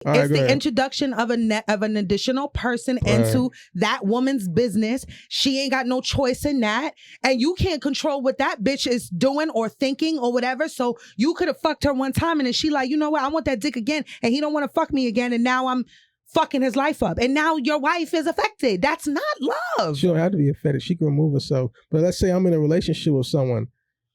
It's the introduction of an additional person into that woman's business. She ain't got no choice in that. And you can't control what that bitch is doing or thinking or whatever. So you could have fucked her one time and then she like, you know what? I want that dick again. And he don't want to fuck me again. And now I'm fucking his life up. And now your wife is affected. That's not love. She don't have to be affected. She can remove herself. But let's say I'm in a relationship with someone.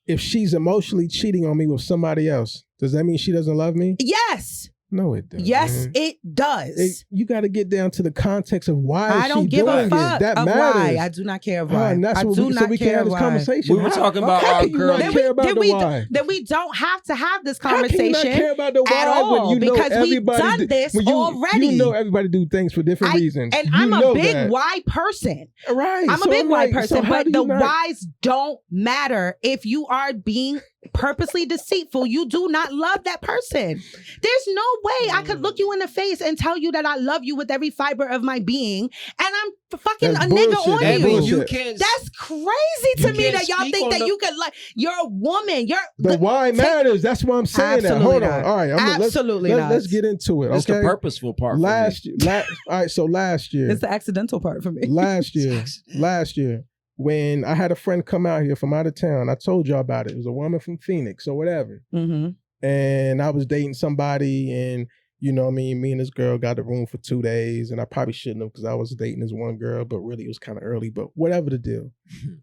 If she's emotionally cheating on me with somebody else, does that mean she doesn't love me? Yes. No, it doesn't. Yes, it does. You got to get down to the context of why I don't give a fuck that of matters. why. I do not care of why. That's I what do we, not so we care can have this why. conversation. We were talking about our girl. Then we don't have to have this conversation how can you not care about the why at all when you know because we've everybody done this already. You know everybody do things for different reasons. And I'm a big why person. Right. I'm a big why person, so but the whys don't matter if you are being purposely deceitful. You do not love that person. There's no way I could look you in the face and tell you that I love you with every fiber of my being, and I'm fucking That's a nigga bullshit. on you. You can't. That's crazy to me that y'all think that you could like. You're a woman. The why matters. That's why I'm saying that. Hold on. All right. Let's get into it. Okay. It's the purposeful part. Last year. All right. So last year. It's the accidental part for me. Last year. When I had a friend come out here from out of town, I told y'all about it. It was a woman from Phoenix or whatever. Mm-hmm. And I was dating somebody, and you know what I mean? Me and this girl got the room for 2 days, and I probably shouldn't have because I was dating this one girl, but really it was kind of early, but whatever the deal.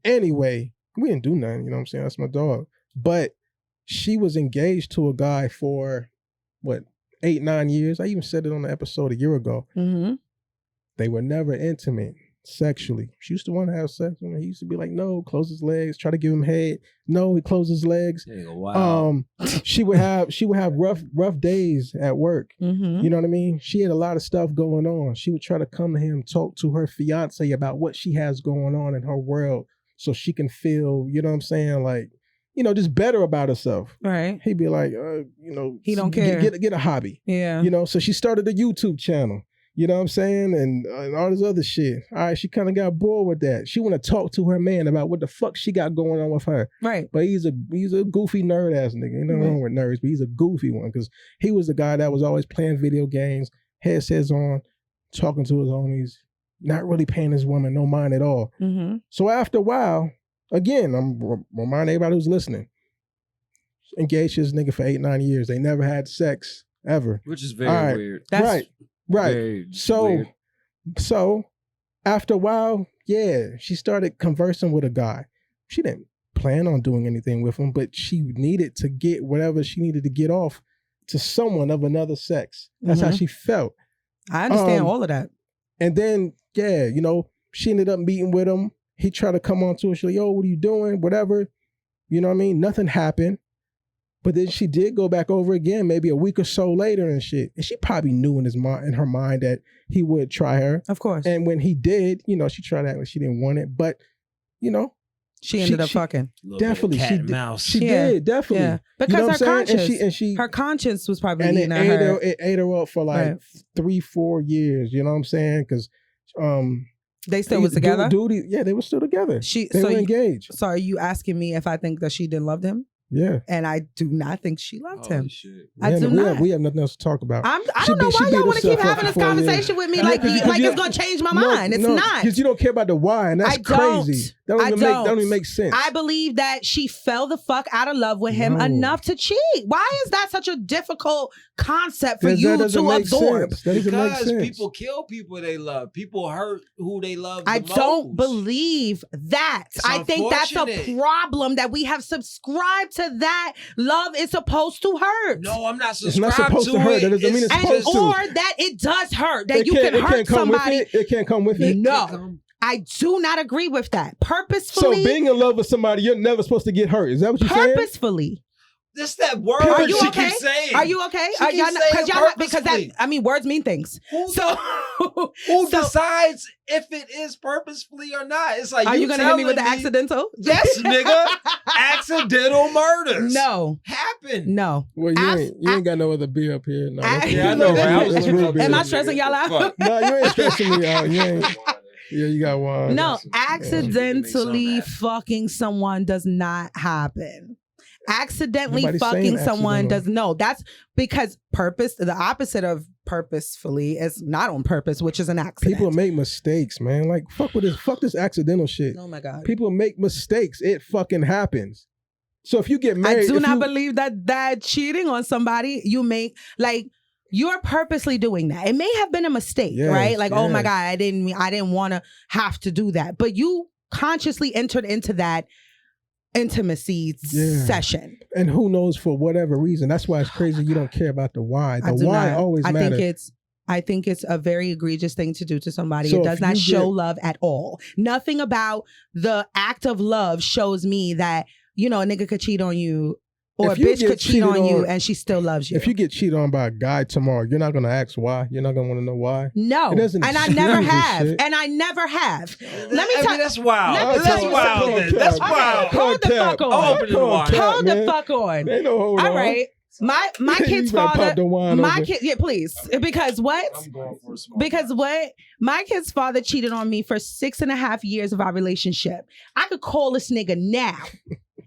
Anyway, we didn't do nothing, you know what I'm saying? That's my dog. But she was engaged to a guy for, 8-9 years? I even said it on the episode a year ago. Mm-hmm. They were never intimate. Sexually. She used to want to have sex with him. He used to be like, no, close his legs, try to give him head. No, he closed his legs. Wow. She would have rough days at work. Mm-hmm. You know what I mean? She had a lot of stuff going on. She would try to come to him, talk to her fiance about what she has going on in her world so she can feel, you know what I'm saying, like, you know, just better about herself. Right. He'd be like, he don't care. Get a hobby. Yeah. You know, so she started a YouTube channel. You know what I'm saying? And all this other shit. All right, she kind of got bored with that. She want to talk to her man about what the fuck she got going on with her. Right. But he's a goofy nerd ass nigga. Ain't nothing wrong with nerds, but he's a goofy one because he was the guy that was always playing video games, headsets on, talking to his homies, not really paying his woman no mind at all. Mm-hmm. So after a while, again, I'm reminding everybody who's listening, engaged this nigga for 8-9 years. They never had sex ever. Which is very weird. Right. Very so after a while, she started conversing with a guy. She didn't plan on doing anything with him, but she needed to get whatever she needed to get off to someone of another sex. That's how she felt. I understand all of that. And then, she ended up meeting with him. He tried to come on to her. She's like, yo, what are you doing? Whatever. You know what I mean? Nothing happened. But then she did go back over again, maybe a week or so later and shit. And she probably knew in her mind that he would try her. Of course. And when he did, she tried to act like she didn't want it. But, she ended up fucking. Definitely. Cat and mouse. She did, definitely. Yeah. Because her conscience. And her conscience was probably and eating at her. It ate her up for like 3-4 years. You know what I'm saying? Because they still was together? They were still together. They were engaged. So are you asking me if I think that she didn't love him? Yeah. And I do not think she loved him. Shit. I do not. We have nothing else to talk about. I don't know why y'all want to keep having this conversation with me like it's going to change my mind. It's not. Because you don't care about the why, and that's crazy. That don't even make sense. I believe that she fell the fuck out of love with him enough to cheat. Why is that such a difficult concept for you to absorb? Because people kill people they love. People hurt who they love the most. I don't believe that. I think that's a problem that we have subscribed to that love is supposed to hurt. No, I'm not subscribed it's not supposed to hurt. That doesn't mean it's supposed to. Or that it does hurt. That you can hurt somebody. It can't come with it. No. I do not agree with that. Purposefully. So being in love with somebody, you're never supposed to get hurt. Is that what you're saying? Purposefully. That's that word she keeps saying. Are you okay? Because words mean things. Who decides if it is purposefully or not? It's like, are you gonna hit me with the accidental? Yes, nigga. Accidental murders. No. Happen. No. Well, you ain't got no other beer up here. No. I know, right? Am I stressing y'all out? No, you ain't stressing me out. You ain't. Yeah, you got one. No, accidentally fucking someone does not happen. Accidentally fucking someone does no. That's because the opposite of purposefully as not on purpose, which is an accident. People make mistakes, man. Like, fuck this accidental shit. Oh my God. People make mistakes. It fucking happens. So if you get married, I do not believe that cheating on somebody you make, like, you're purposely doing that. It may have been a mistake, right? Like, oh my God, I didn't want to have to do that. But you consciously entered into that intimacy session. And who knows, for whatever reason. That's why it's crazy you don't care about the why. The why always matters. I think it's a very egregious thing to do to somebody. So it does not show love at all. Nothing about the act of love shows me that, a nigga could cheat on you or a bitch could cheat on you and she still loves you. If you get cheated on by a guy tomorrow, you're not going to ask why. You're not going to want to know why. No. And I never have. And I never have. Let me tell you. That's wild. That's wild. That's wild. Hold the fuck on. Hold the fuck on. Ain't no hold on. All right. My kid's father, please. Because what? My kid's father cheated on me for 6.5 years of our relationship. I could call this nigga now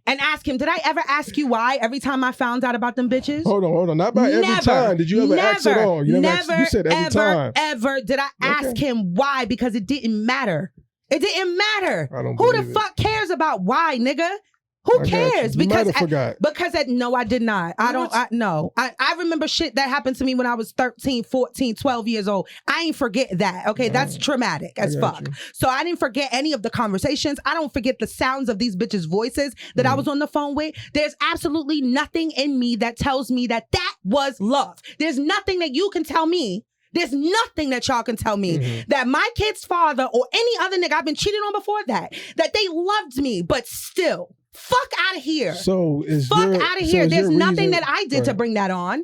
and ask him, did I ever ask you why every time I found out about them bitches? Hold on. Not by every time. Did you ever ask at all? You said every time. Ever did I ask him why? Because it didn't matter. It didn't matter. Who the fuck cares about why, nigga? Who cares? Because I did not. I remember shit that happened to me when I was 13, 14, 12 years old. I ain't forget that. Okay, that's traumatic as fuck. So I didn't forget any of the conversations. I don't forget the sounds of these bitches' voices that I was on the phone with. There's absolutely nothing in me that tells me that was love. There's nothing that you can tell me. There's nothing that y'all can tell me that my kid's father or any other nigga I've been cheated on before that they loved me, but still. Fuck out of here. There's nothing that I did to bring that on.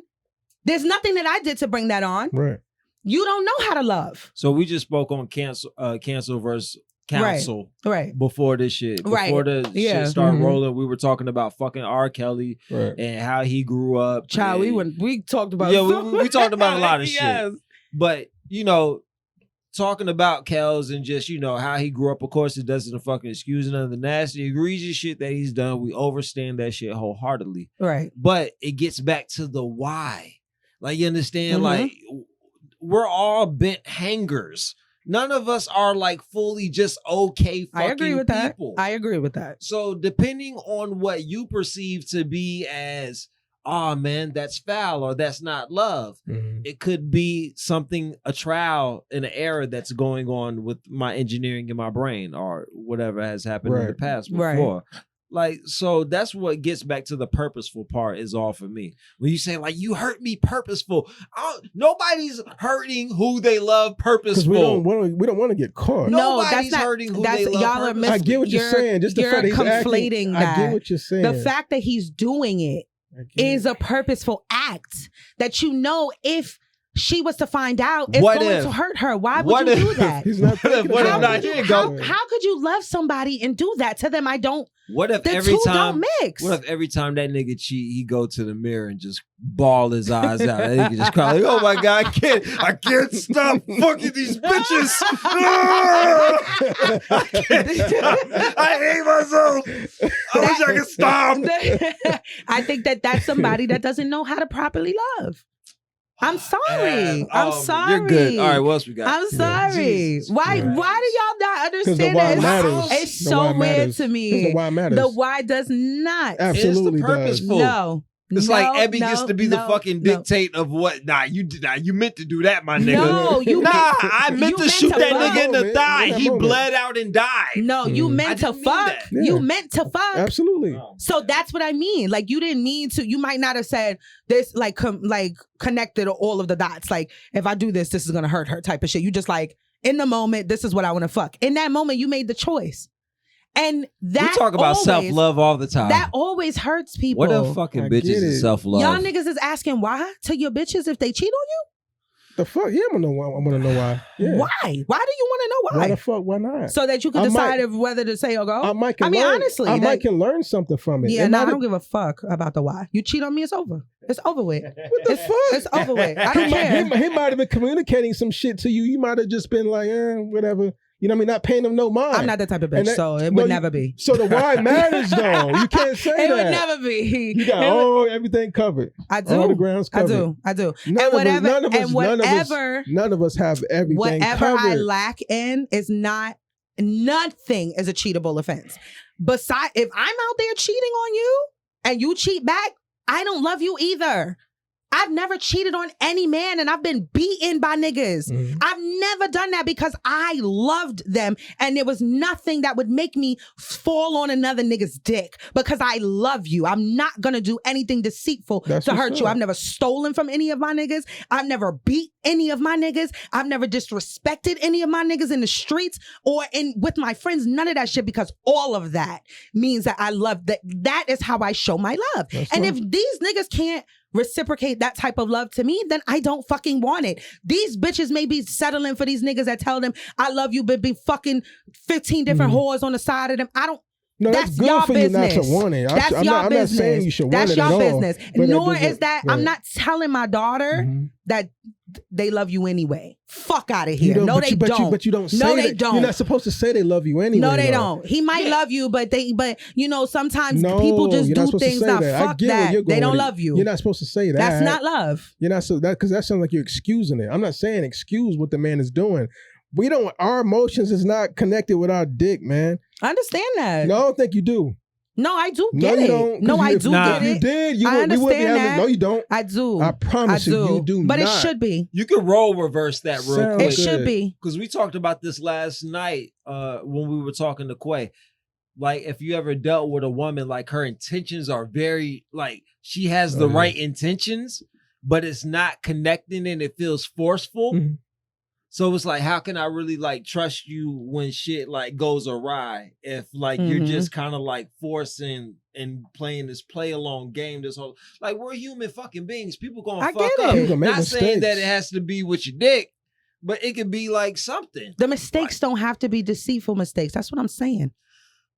There's nothing that I did to bring that on. Right. You don't know how to love. So we just spoke on cancel versus counsel. Right. Before this shit. Before the shit started rolling, we were talking about fucking R. Kelly and how he grew up. Child, we talked about we talked about a lot of shit. But, talking about Kels and just, how he grew up, of course, it doesn't fucking excuse none of the nasty, egregious shit that he's done. We overstand that shit wholeheartedly. Right. But it gets back to the why. Like, you understand? Like, we're all bent hangers. None of us are like fully just okay fucking people. I agree with that. So depending on what you perceive to be as, oh man, that's foul or that's not love. It could be a trial in an error that's going on with my engineering in my brain or whatever has happened in the past before. Like, so that's what gets back to the purposeful part is all for me. When you say like, you hurt me purposeful, nobody's hurting who they love purposeful. We don't want to get caught. Nobody's hurting who they love purposeful. I get what you're saying. Just the fact that he's conflating that. I get what you're saying. The fact that he's doing it is a purposeful act that if she was to find out, it's going to hurt her. Why would you do that? He's not how could you love somebody and do that to them? What if every time that nigga cheat, he go to the mirror and just bawl his eyes out? That nigga just cry like, oh my God, I can't stop fucking these bitches. I hate myself. I wish I could stop. I think that's somebody that doesn't know how to properly love. I'm sorry. I'm sorry. You're good. All right, what else we got? I'm sorry. Why do y'all not understand that? It's so weird to me. The why matters. The why does not. Absolutely it's the purposeful. No. It's like Ebby gets to be the fucking dictate of what. You meant to do that, my nigga. I meant to shoot that nigga in the thigh. He bled out and died. No, you meant to fuck. You meant to fuck. Absolutely. So that's what I mean. Like, you didn't mean to. You might not have said this, like connected all of the dots. Like, if I do this is gonna hurt her type of shit. You just like, in the moment, this is what I want to fuck. In that moment, you made the choice. And that we talk about self-love all the time. That always hurts people. What a fucking bitches is self-love. Y'all niggas is asking why to your bitches if they cheat on you? The fuck? Yeah, I want to know why. Yeah. Why? Why do you want to know why? Why the fuck? Why not? So that you can decide whether to say or go? Honestly. I might can learn something from it. Yeah, I don't give a fuck about the why. You cheat on me, it's over. It's over with. What the fuck? It's over with. I don't care. He might have been communicating some shit to you. You might have just been like, whatever. you know what I mean, not paying them no mind. I'm not that type of bitch, And so it would never be. So the why matters though. You can't say It that. would never be. You got everything covered. I do. All the grounds covered. I do. None of us have everything whatever covered. I lack in is not, nothing is a cheatable offense. Besides, if I'm out there cheating on you and you cheat back, I don't love you either. I've never cheated on any man and I've been beaten by niggas. Mm-hmm. I've never done that because I loved them and there was nothing that would make me fall on another nigga's dick because I love you. I'm not going to do anything deceitful to hurt you. I've never stolen from any of my niggas. I've never beat any of my niggas. I've never disrespected any of my niggas in the streets or with my friends. None of that shit, because all of that means that I love that. That is how I show my love. And if these niggas can't reciprocate that type of love to me, then I don't fucking want it. These bitches may be settling for these niggas that tell them I love you, but be fucking 15 different whores on the side of them. I don't. No, that's good your for business. you not to want it. That's your business. I'm not saying you should want that's it your at all. business. Nor is that right. I'm not telling my daughter that they love you anyway. Fuck out of You here. No, they don't. But you don't say no, they that. don't. You're not supposed to say they love you anyway. No, they though. don't. He might love you, but you know, sometimes people just do things now. Fuck that. They don't love you. You're not supposed to say that. That's not love. You're not because that sounds like you're excusing it. I'm not saying excuse what the man is doing. Our emotions is not connected with our dick, man. I understand that. No, I don't think you do. No, I do get it. Don't, no, I do get it. You did. I understand that. No, you don't. I do. I promise you do but not. It should be. You can role reverse that real quick. It should be. Because we talked about this last night when we were talking to Quay. Like, if you ever dealt with a woman, like, her intentions are very, like, she has the right intentions, but it's not connecting and it feels forceful. Mm-hmm. So it's like, how can I really, like, trust you when shit, like, goes awry? If, like, you're just kind of, like, forcing and playing this play along game, this whole, like, we're human fucking beings. People gonna fuck up. Not saying that it has to be with your dick, but it could be, like, something. The mistakes don't have to be deceitful mistakes. That's what I'm saying.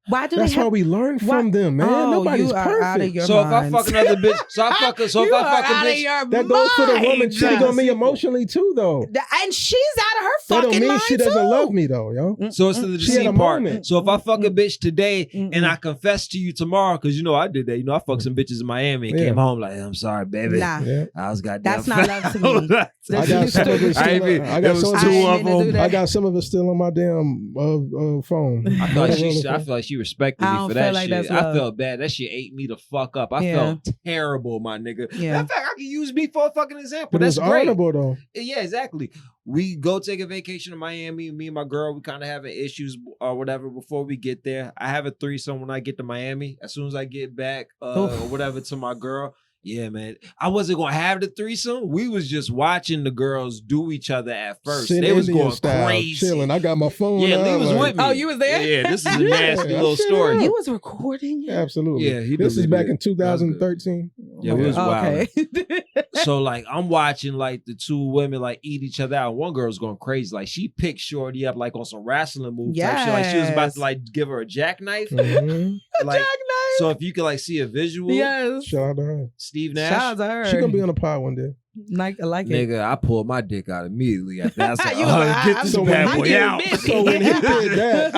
Why do That's why we learn from them, man. Nobody's perfect. Out of your so minds. if I fuck another bitch, if I fuck a bitch, that goes for the woman cheating on me emotionally too, though. And she's out of her fucking mind. That don't mean she doesn't love me, though, yo. So it's the deceit part. So if I fuck a bitch today and I confess to you tomorrow, because you know I did that. You know I fucked some bitches in Miami and came home like, I'm sorry, baby. Nah, I was goddamn. That's not love to me. I got some of it still. I got some of it still on my damn phone. I feel like she respected me for that shit. I felt bad. That shit ate me the fuck up. I felt terrible, my nigga. Yeah. In fact, I can use me for a fucking example. But that's it's great. honorable though. Yeah, exactly. We go take a vacation to Miami. Me and my girl, we kind of having issues or whatever before we get there. I have a threesome when I get to Miami. As soon as I get back or whatever to my girl. Yeah, man. I wasn't going to have the threesome. We was just watching the girls do each other at first. They was going crazy. Chilling. I got my phone. Yeah, Lee was with me. Oh, you was there? Yeah, this is a nasty little story. You was recording? Absolutely. Yeah, this is back in 2013. Yeah, it was wild. Okay. So, like, I'm watching, like, the two women, like, eat each other out. One girl's going crazy. Like, she picked Shorty up, like, on some wrestling move type shit. Like, she was about to, like, give her a jackknife. A jackknife? So, if you could, like, see a visual. Yes. Shout out to her. Steve Nash. Shout out to her. She gonna be on the pod one day. I like it. Nigga, I pulled my dick out immediately after that. I You said, get this bad boy out. So when he did that,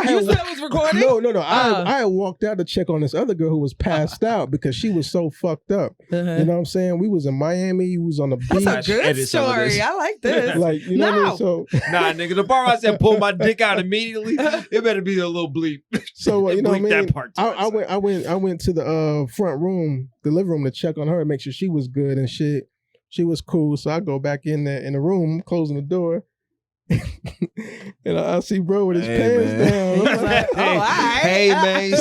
you said it was recording? No. I walked out to check on this other girl who was passed out because she was so fucked up. You know what I'm saying? We was in Miami. We was on the beach. That's a good story. I like this. Like, you know what I mean? So nah, nigga, the part I said pull my dick out immediately, it better be a little bleep. So you know what I mean? That part I went to the front room, the living room, to check on her and make sure she was good and shit. She was cool, so I go back in the room, closing the door, and I see bro with his pants down. I'm like, oh, all right. Hey man,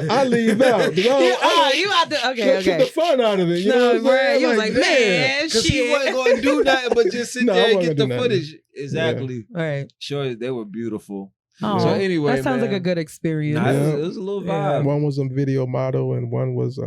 I leave out. You out there? Okay. Get the fun out of it. You know what I'm saying? You was like, man, because he wasn't going to do nothing but just sit there and get the footage. Exactly. Yeah. Right. Sure, they were beautiful. Oh, so anyway, that sounds like a good experience. Nah, it was a little vibe. One was a video model and one was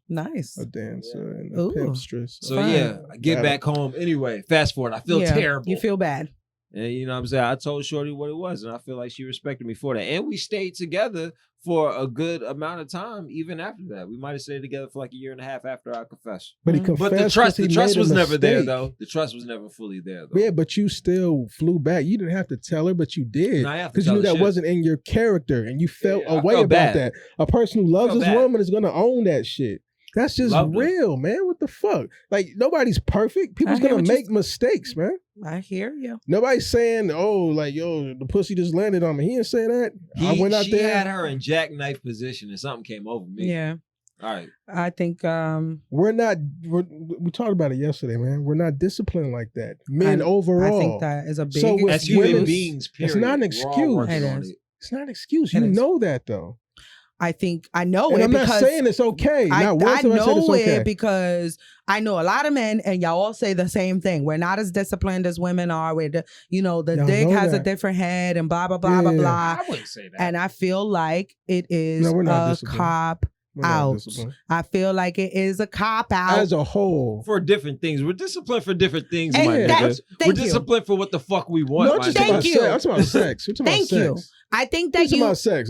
nice a dancer and a pimpstress. So yeah, I get back home. Anyway, fast forward. I feel terrible. You feel bad. And you know what I'm saying? I told Shorty what it was, and I feel like she respected me for that. And we stayed together for a good amount of time, even after that. We might have stayed together for like a year and a half after I confessed. But he confessed. But the trust was never there, mistake. though. The trust was never fully there, though. Yeah, but you still flew back. You didn't have to tell her, but you did. Because you knew that wasn't in your character, and you felt a way about that. A person who loves this woman is going to own that shit. That's just real, man. What the fuck? Like, nobody's perfect. People's going to make mistakes, man. I hear you. Nobody's saying, oh, like, yo, the pussy just landed on me. He didn't say that. I went out there. She had her in jackknife position and something came over me. Yeah. All right. I think we talked about it yesterday, man. We're not disciplined like that. Men overall. I think that is a big excuse. As human beings, period. It's not an excuse. It's not an excuse. You know that, though. I think I know and it. I'm not saying it's okay. I know okay. it because I know a lot of men, and y'all all say the same thing. We're not as disciplined as women are. With the dick has a different head and blah blah blah blah blah. I wouldn't say that. And I feel like it is a cop out. I feel like it is a cop out as a whole for different things. We're disciplined for different things. We're disciplined for what the fuck we want. No, thank you. I'm talking about sex. Thank you. I think that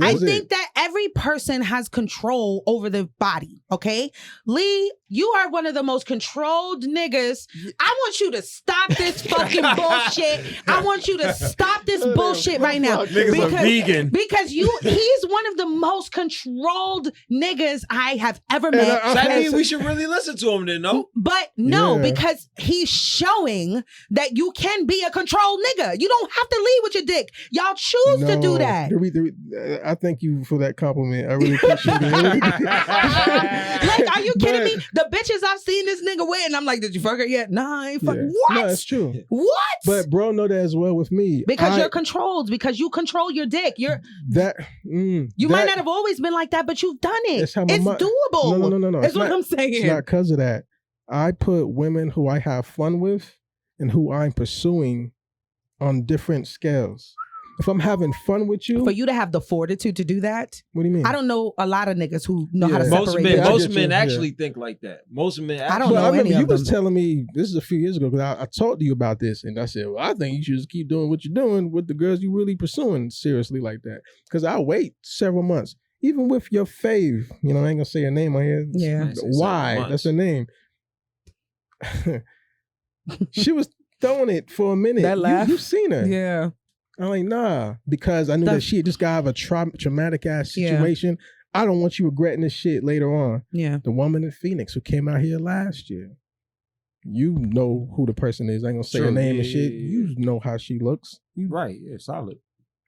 I think that every person has control over the body. Okay, Lee, you are one of the most controlled niggas. I want you to stop this fucking bullshit. I want you to stop this bullshit right now. Niggas are vegan because he's one of the most controlled niggas I have ever met. I mean, we should really listen to him then, no? But no, because he's showing that you can be a controlled nigga. You don't have to lead with your dick. Y'all choose to do that. I thank you for that compliment. I really appreciate it. Like, are you kidding me? The bitches I've seen this nigga with, and I'm like, did you fuck her yet? Nah, I ain't fuck. What? No, that's true. What? But bro, know that as well with me. Because you're controlled. Because you control your dick. You might not have always been like that, but you've done it. It's doable. No. That's what I'm saying. It's not because of that. I put women who I have fun with and who I'm pursuing on different scales. If I'm having fun with you, for you to have the fortitude to do that, what do you mean? I don't know a lot of niggas who know how to separate. Most men actually think like that. Most men. I don't know. I remember you was telling me this is a few years ago because I talked to you about this, and I said, "Well, I think you should just keep doing what you're doing with the girls you really pursuing seriously like that." Because I wait several months, even with your fave. You know, I ain't gonna say her name on here. Yeah, why? That's her name. She was throwing it for a minute. That laugh. You've seen her. Yeah. I'm like, nah, because I knew that she just got out of a traumatic ass situation. Yeah. I don't want you regretting this shit later on. Yeah. The woman in Phoenix who came out here last year. You know who the person is. I ain't gonna say her name and shit. You know how she looks. Right. Yeah, solid.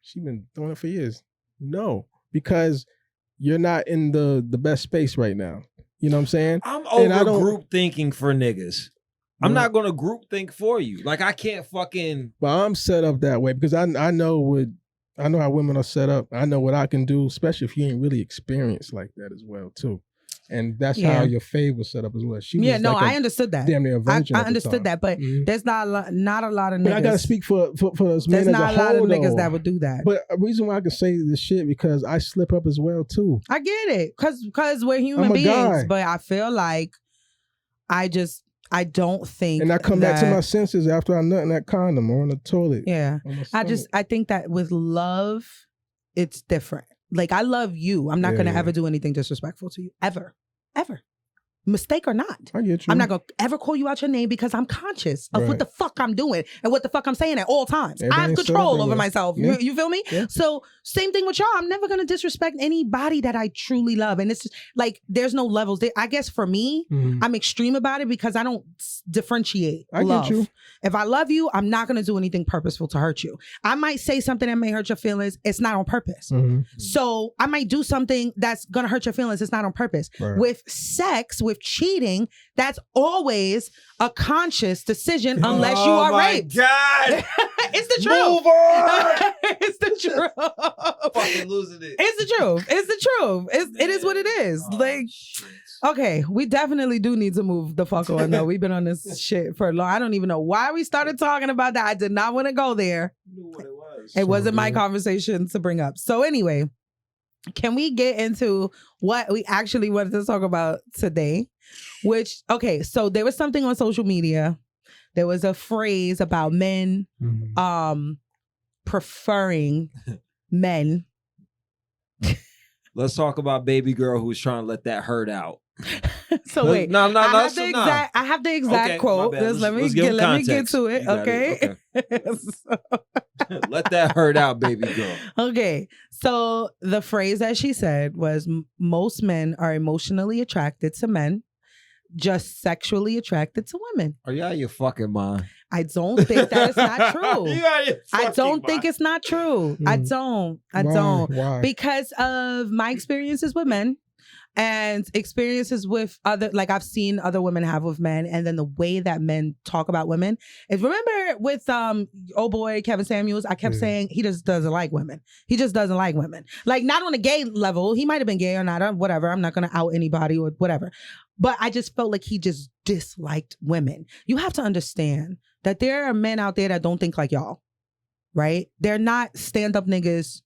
She been doing it for years. No, because you're not in the best space right now. You know what I'm saying? I'm over group thinking for niggas. I'm not gonna group think for you. Like I can't fucking. But I'm set up that way because I know how women are set up. I know what I can do, especially if you ain't really experienced like that as well too. And that's how your fave was set up as well. She was I understood that. Damn near a virgin. I understood that, but there's not a lot of niggas. But I gotta speak for us men as a whole. There's not a lot of niggas that would do that. But a reason why I can say this shit because I slip up as well too. I get it, because we're human beings. Guy. But I feel like I don't think, and I come back to my senses after I nut in that condom or in the toilet. Yeah, I think that with love, it's different. Like I love you. I'm not gonna ever do anything disrespectful to you ever. Mistake or not. I get you. I'm not gonna ever call you out your name because I'm conscious of what the fuck I'm doing and what the fuck I'm saying at all times. I have control over myself. Yeah. You feel me? Yeah. So same thing with y'all. I'm never gonna disrespect anybody that I truly love. And it's just, like there's no levels. I guess for me, I'm extreme about it because I don't differentiate love. Get you. If I love you, I'm not gonna do anything purposeful to hurt you. I might say something that may hurt your feelings. It's not on purpose. So I might do something that's gonna hurt your feelings. It's not on purpose. Right. With sex, with cheating, that's always a conscious decision unless you are raped. God. It's the truth. Move on. It's the truth. Fucking losing it. It's the truth. It's the truth. It is what it is. Okay, we definitely do need to move the fuck on though. We've been on this shit for long. I don't even know why we started talking about that. I did not want to go there. You knew what it was. It wasn't my conversation to bring up. So anyway, can we get into what we actually wanted to talk about today? So there was something on social media there was a phrase about men preferring men. Let's talk about baby girl who's trying to let that hurt out. So wait, no. I have the exact Okay, quote. my bad. Let me Let's give get context. to it. You got Okay. Let that hurt out, baby girl. Okay. So the phrase that she said was, most men are emotionally attracted to men, just sexually attracted to women. Are you out of your fucking mind? I don't think that's not true. You out of your I fucking don't think mind. it's not true. I don't. Why? Because of my experiences with men and experiences with other, like I've seen other women have with men, and then the way that men talk about women. Is, remember with oh boy Kevin Samuels, I kept saying he just doesn't like women. He just doesn't like women. Like, not on a gay level. He might have been gay or not, or whatever. I'm not gonna out anybody or whatever. But I just felt like he just disliked women. You have to understand that there are men out there that don't think like y'all, right? They're not stand-up niggas.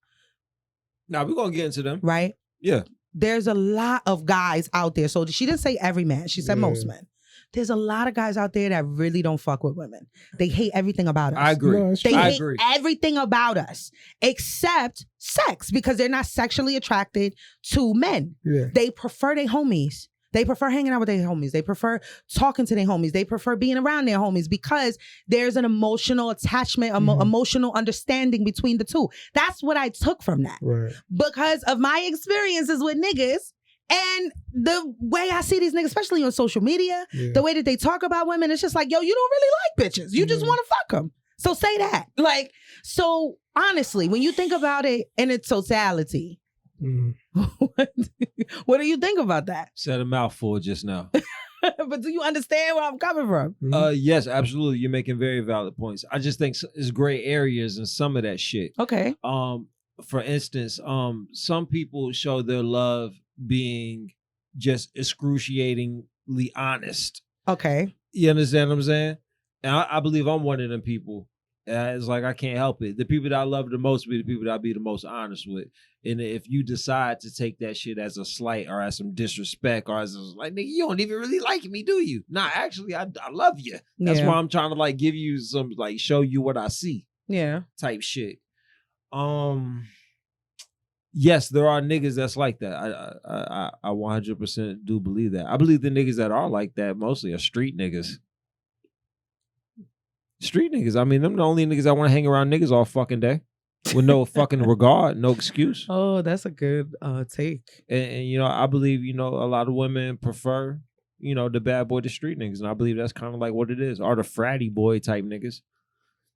Now we're gonna get into them. Right? Yeah. There's a lot of guys out there. So she didn't say every man. She said most men. There's a lot of guys out there that really don't fuck with women. They hate everything about us. I agree. No, They I hate agree. everything about us except sex, because they're not sexually attracted to men. Yeah. They prefer their homies. They prefer hanging out with their homies. They prefer talking to their homies. They prefer being around their homies because there's an emotional attachment, emotional understanding between the two. That's what I took from that. Right. Because of my experiences with niggas and the way I see these niggas, especially on social media, the way that they talk about women, it's just like, yo, you don't really like bitches. You just want to fuck them. So say that. Like, so honestly, when you think about it in its totality, what do you think about that? Said a mouthful just now. But do you understand where I'm coming from? Yes, absolutely. You're making very valid points. I just think it's gray areas in some of that shit. Okay. For instance, some people show their love being just excruciatingly honest. Okay. You understand what I'm saying? And I believe I'm one of them people. It's like, I can't help it. The people that I love the most be the people that I be the most honest with. And if you decide to take that shit as a slight or as some disrespect or as like, nigga, you don't even really like me, do you? Nah, actually, I love you. That's why I'm trying to like give you some, like, show you what I see. Yeah. Type shit. Yes, there are niggas that's like that. I 100% do believe that. I believe the niggas that are like that mostly are street niggas. Street niggas. I mean, them the only niggas that want to hang around niggas all fucking day with no fucking regard, no excuse. Oh, that's a good take. And you know, I believe, you know, a lot of women prefer, you know, the bad boy to street niggas. And I believe that's kind of like what it is. Or the fratty boy type niggas.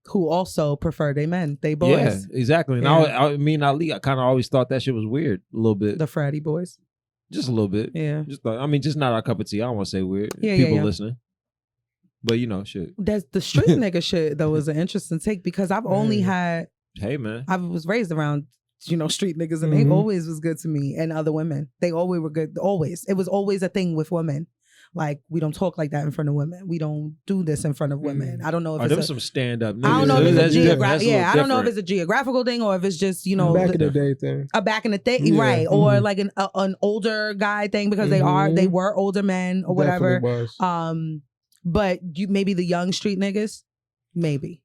Who also prefer they men, they boys. Yeah, exactly. And Yeah. me and Ali, I kind of always thought that shit was weird a little bit. The fratty boys. Just a little bit. Yeah. Just just not our cup of tea. I don't want to say weird. Yeah, People yeah. listening. But you know, shit. That's the street nigga shit though was an interesting take, because I've only had, Hey man. I was raised around, you know, street niggas, and they always was good to me, and other women. They always were good. Always. It was always a thing with women. Like, we don't talk like that in front of women. We don't do this in front of women. I don't know if there it's was some stand up. I don't know if it's a geographical. Yeah, I don't know if it's a geographical thing or if it's just, you know, back in the day thing. A back in the day, Yeah. right? Or like an older guy thing, because they were older men or whatever. Definitely was. But you maybe the young street niggas, maybe.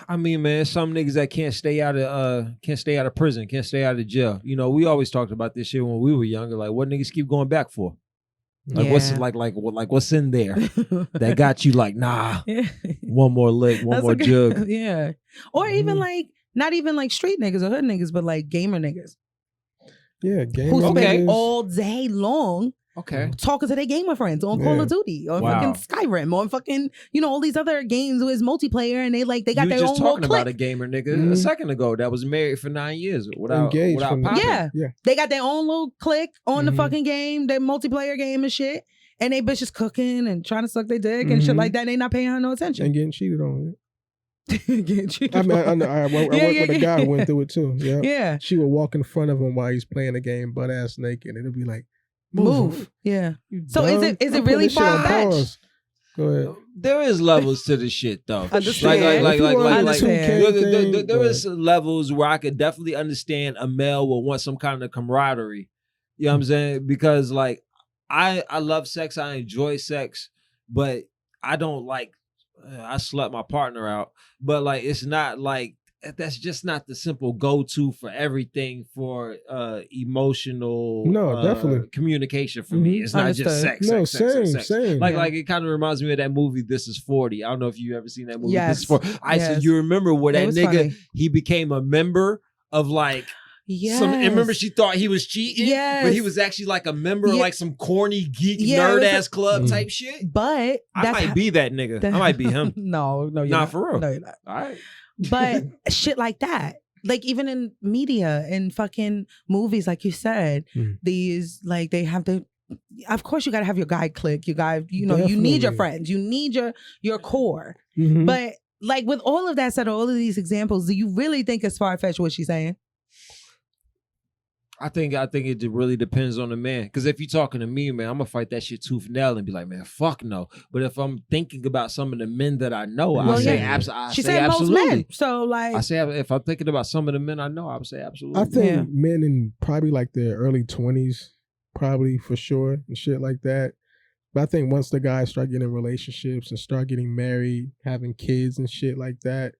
I mean, man, some niggas that can't stay out of prison, can't stay out of jail. You know, we always talked about this shit when we were younger. Like, what niggas keep going back for? Like, what's what's in there that got you like, nah, one more lick, one more jug. Yeah. Or even like, not even like street niggas or hood niggas, but like gamer niggas. Yeah, gamer who spend niggas. all day long talking to their gamer friends on Call of Duty or fucking Skyrim or fucking, you know, all these other games with multiplayer, and they got their own little clique. You just talking about a gamer nigga a second ago that was married for 9 years without popping. Yeah. They got their own little clique on the fucking game, their multiplayer game and shit, and they bitches cooking and trying to suck their dick and shit like that, and they not paying her no attention. And getting cheated on. Getting cheated I worked with a guy who went through it too. Yeah. Yeah. She would walk in front of him while he's playing the game butt ass naked, and it'll be like, Move. Yeah. So is it really far fetched? Go ahead. There is levels to this shit though. Understand. Like Understand. there is levels where I could definitely understand a male will want some kind of camaraderie. You know what I'm saying? Because like I love sex, I enjoy sex, but I don't like I slept my partner out, but like it's not like that's just not the simple go-to for everything for emotional definitely communication for me. It's not just sex. No, sex. same. Like it kind of reminds me of that movie This Is 40. I don't know if you ever seen that movie. Yes. This Is 40. I said you remember where that nigga funny. he became a member of like and remember she thought he was cheating, but he was actually like a member of like some corny geek nerd ass club type shit. But I might be that nigga. I might be him. No, you're not for real. No, you're not. All right. But shit like that. Like even in media and fucking movies, like you said, these like they have to. Of course, you got to have your guy clique. You got, you need your friends. You need your core. But like with all of that said, all of these examples, do you really think it's far-fetched what she's saying? I think it really depends on the man. Because if you're talking to me, man, I'm gonna fight that shit tooth and nail and be like, man, fuck no. But if I'm thinking about some of the men that I know, I say absolutely. She said most men. So like, I say if I'm thinking about some of the men I know, I would say absolutely. I think men in probably like their early 20s, probably for sure, and shit like that. But I think once the guys start getting in relationships and start getting married, having kids and shit like that,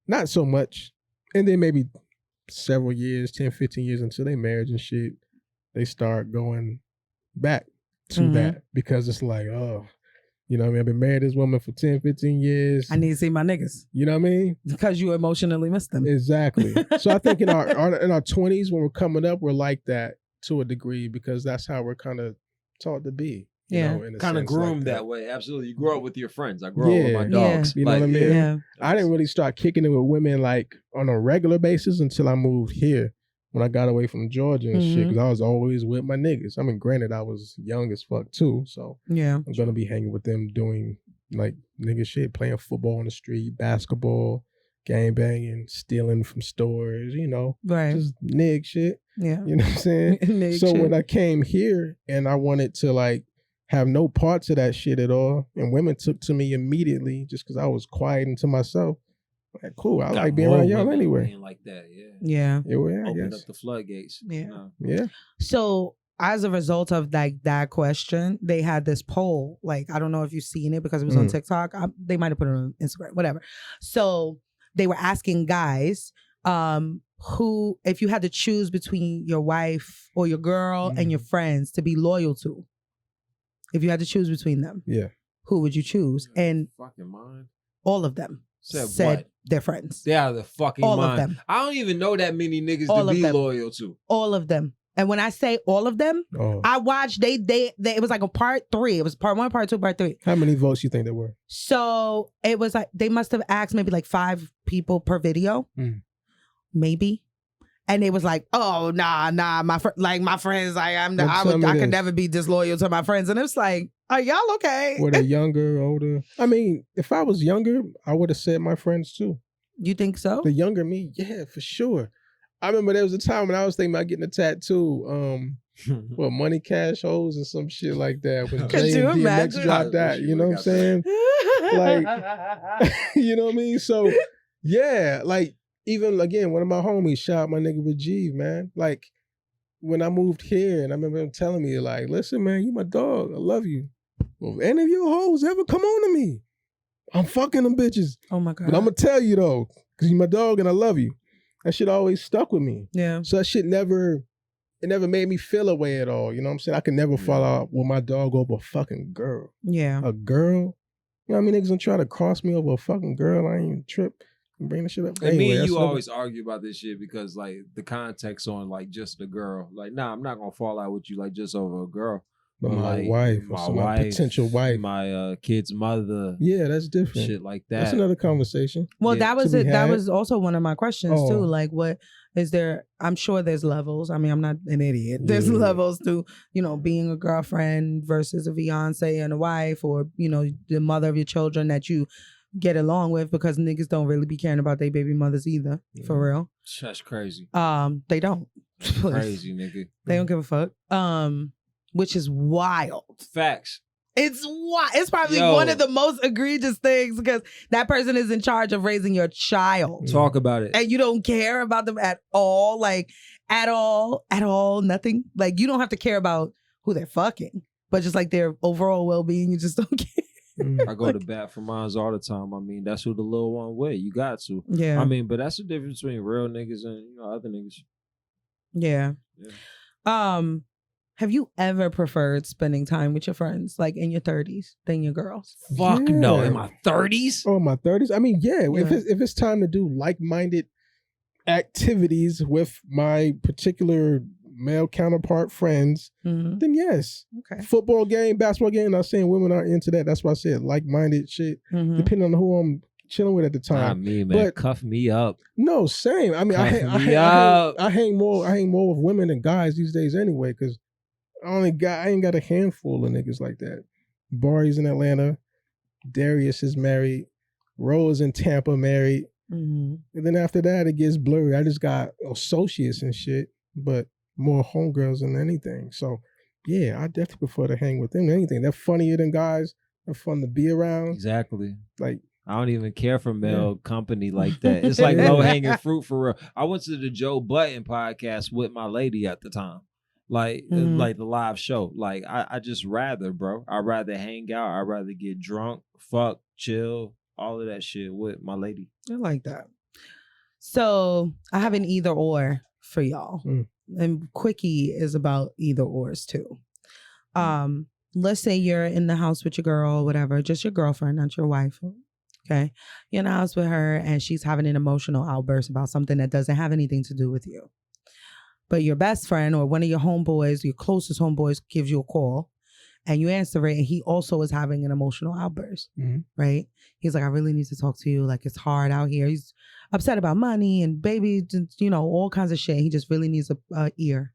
not so much. And then maybe several years, 10, 15 years into their marriage and shit, they start going back to that because it's like, oh, you know what I mean? I've been married to this woman for 10, 15 years. I need to see my niggas. You know what I mean? Because you emotionally miss them. Exactly. So I think in our 20s when we're coming up, we're like that to a degree because that's how we're kind of taught to be. You know, kind of groomed like that way. Absolutely. You grow up with your friends. I grew up with my dogs. You know what I mean? Yeah. I didn't really start kicking it with women like on a regular basis until I moved here when I got away from Georgia and shit, because I was always with my niggas. I mean, granted, I was young as fuck too, so I'm going to be hanging with them doing like nigga shit, playing football on the street, basketball, gang banging, stealing from stores, you know, just nig shit. Yeah. You know what I'm saying? So when I came here and I wanted to like have no parts of that shit at all, and women took to me immediately just because I was quiet and to myself. Like, cool, I like being around y'all anyway. Like that, Opened up the floodgates. Yeah. So as a result of like that question, they had this poll. Like, I don't know if you've seen it because it was on TikTok. They might have put it on Instagram, whatever. So they were asking guys, who, if you had to choose between your wife or your girl and your friends to be loyal to, if you had to choose between them, who would you choose? And fucking mind. All of them said their friends. They are the fucking all mind. Of them. I don't even know that many niggas to be loyal to. All of them. And when I say all of them, I watched. They it was like a part 3. It was part 1, part 2, part 3. How many votes you think there were? So it was like they must have asked maybe like 5 people per video, maybe. And they was like, "Oh, nah, my friends, like I could never be disloyal to my friends." And it's like, "Are y'all okay?" Were they younger, older? I mean, if I was younger, I would have said my friends too. You think so? The younger me, yeah, for sure. I remember there was a time when I was thinking about getting a tattoo, money, cash, hoes, and some shit like that. When Jay and DMX dropped that, you know what I'm saying? Like, you know what I mean? So, yeah, like. Even, again, one of my homies shot my nigga Rajiv, man. Like, when I moved here, and I remember him telling me, like, listen, man, you my dog. I love you. Well, if any of your hoes ever come on to me, I'm fucking them bitches. Oh, my God. But I'm going to tell you, though, because you my dog and I love you. That shit always stuck with me. Yeah. So that shit never made me feel away at all. You know what I'm saying? I could never fall out with my dog over a fucking girl. Yeah. A girl? You know what I mean? Niggas gonna try to cross me over a fucking girl. I ain't even trip. Bring the shit up. And me and you always argue about this shit because like the context on like just the girl. Like, nah, I'm not gonna fall out with you like just over a girl. But my like, wife, my potential wife, my kid's mother. Yeah, that's different. Shit like that. That's another conversation. Well, that was it. That was also one of my questions too. Like, what is there? I'm sure there's levels. I mean, I'm not an idiot. There's levels to, you know, being a girlfriend versus a fiance and a wife, or you know, the mother of your children that you get along with, because niggas don't really be caring about their baby mothers either, for real. That's crazy. They don't. Crazy, nigga. They don't give a fuck. Which is wild. Facts. It's wild. It's probably one of the most egregious things because that person is in charge of raising your child. Talk about it. And you don't care about them at all, like at all, nothing. Like you don't have to care about who they're fucking, but just like their overall well-being, you just don't care. I go to bat for mines all the time. I mean, that's who the little one with. You got to. Yeah. I mean, but that's the difference between real niggas and other niggas. Yeah. Yeah. Have you ever preferred spending time with your friends, like in your 30s, than your girls? Fuck no. In my 30s? Oh, my 30s? I mean, yeah. If it's time to do like-minded activities with my particular male counterpart friends, then yes. Okay. Football game, basketball game. Not saying women aren't into that. That's why I said like-minded shit. Depending on who I'm chilling with at the time. Not me, man. But, cuff me up. No, same. I mean, I hang more with women than guys these days anyway, because I ain't got a handful of niggas like that. Barry's in Atlanta. Darius is married. Rose in Tampa married. And then after that, it gets blurry. I just got associates and shit, but more homegirls than anything. So, yeah, I definitely prefer to hang with them than anything. They're funnier than guys. They're fun to be around. Exactly. Like, I don't even care for male company like that. It's like low-hanging fruit for real. I went to the Joe Budden podcast with my lady at the time. Like the live show. Like, I just rather, bro. I'd rather hang out. I'd rather get drunk, fuck, chill, all of that shit with my lady. I like that. So I have an either or for y'all. And Quickie is about either ors too. Let's say you're in the house with your girl or whatever, just your girlfriend, not your wife. Okay. You're in the house with her and she's having an emotional outburst about something that doesn't have anything to do with you. But your best friend or one of your homeboys, your closest homeboys, gives you a call and you answer it and he also is having an emotional outburst, right? He's like, I really need to talk to you. Like, it's hard out here. He's upset about money and baby, all kinds of shit. He just really needs a ear.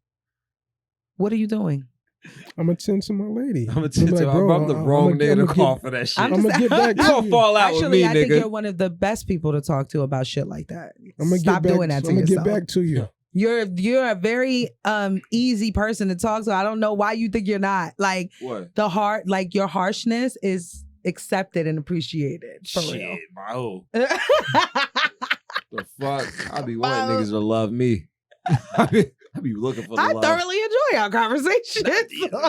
What are you doing? I'm gonna tend to my lady. I'm the wrong nigga to call for that shit. I'm gonna get back to you. Don't fall out with me, nigga. I think you're one of the best people to talk to about shit like that. Stop doing that to yourself. I'm gonna get back to you. You're a very easy person to talk to. I don't know why you think you're not. Like, what? Your harshness is accepted and appreciated. For shit, real. Bro. The fuck? I be wanting niggas to love me. I be looking for the love. I thoroughly enjoy our conversations.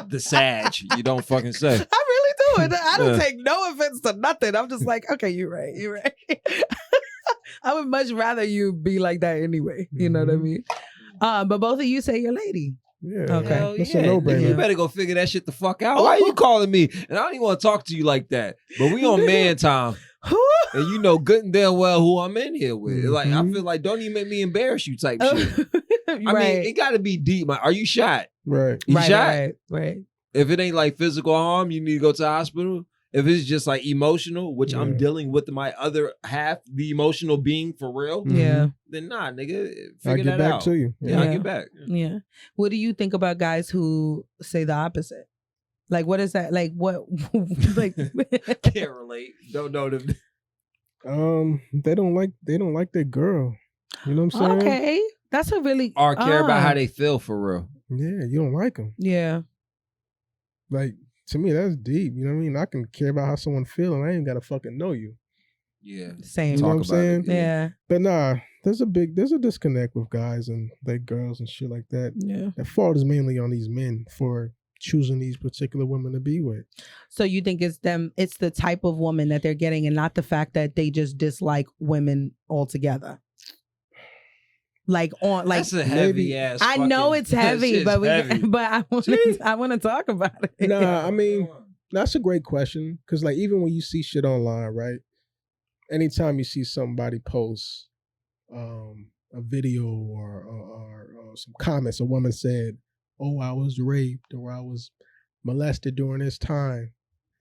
The sag, you don't fucking say. I really do. I don't take no offense to nothing. I'm just like, okay, you're right. I would much rather you be like that anyway. You know what I mean? But both of you say you're lady. Yeah. Okay. That's a no-brainer. You better go figure that shit the fuck out. Why are you calling me? And I don't even want to talk to you like that. But we on man time. And you know good and damn well who I'm in here with. Like, I feel like, don't even make me embarrass you type shit. I mean, it got to be deep. Are you shot? Right. You shot? Right. If it ain't like physical harm, you need to go to the hospital. If it's just like emotional, which I'm dealing with my other half, the emotional being for real, then nah, nigga, figure that out. I'll get back to you. Yeah, I'll get back. Yeah. What do you think about guys who say the opposite? Like, what is that? Like, what? Like, can't relate. Don't know them. They don't like their girl. You know what I'm saying? Okay, that's a really or care about how they feel for real. Yeah, you don't like them. Yeah. Like, to me, that's deep. You know what I mean? I can care about how someone feels, and I ain't gotta fucking know you. Yeah, same. You know what I'm saying? Yeah. But nah, there's a disconnect with guys and their girls and shit like that. Yeah. The fault is mainly on these men for choosing these particular women to be with. So you think it's the type of woman that they're getting and not the fact that they just dislike women altogether? That's a heavy ass. I know it's heavy, but heavy. But I want to talk about it. Nah, I mean, that's a great question, because like even when you see shit online, right? Anytime you see somebody post a video or some comments, a woman said, "Oh, I was raped," or "I was molested during this time."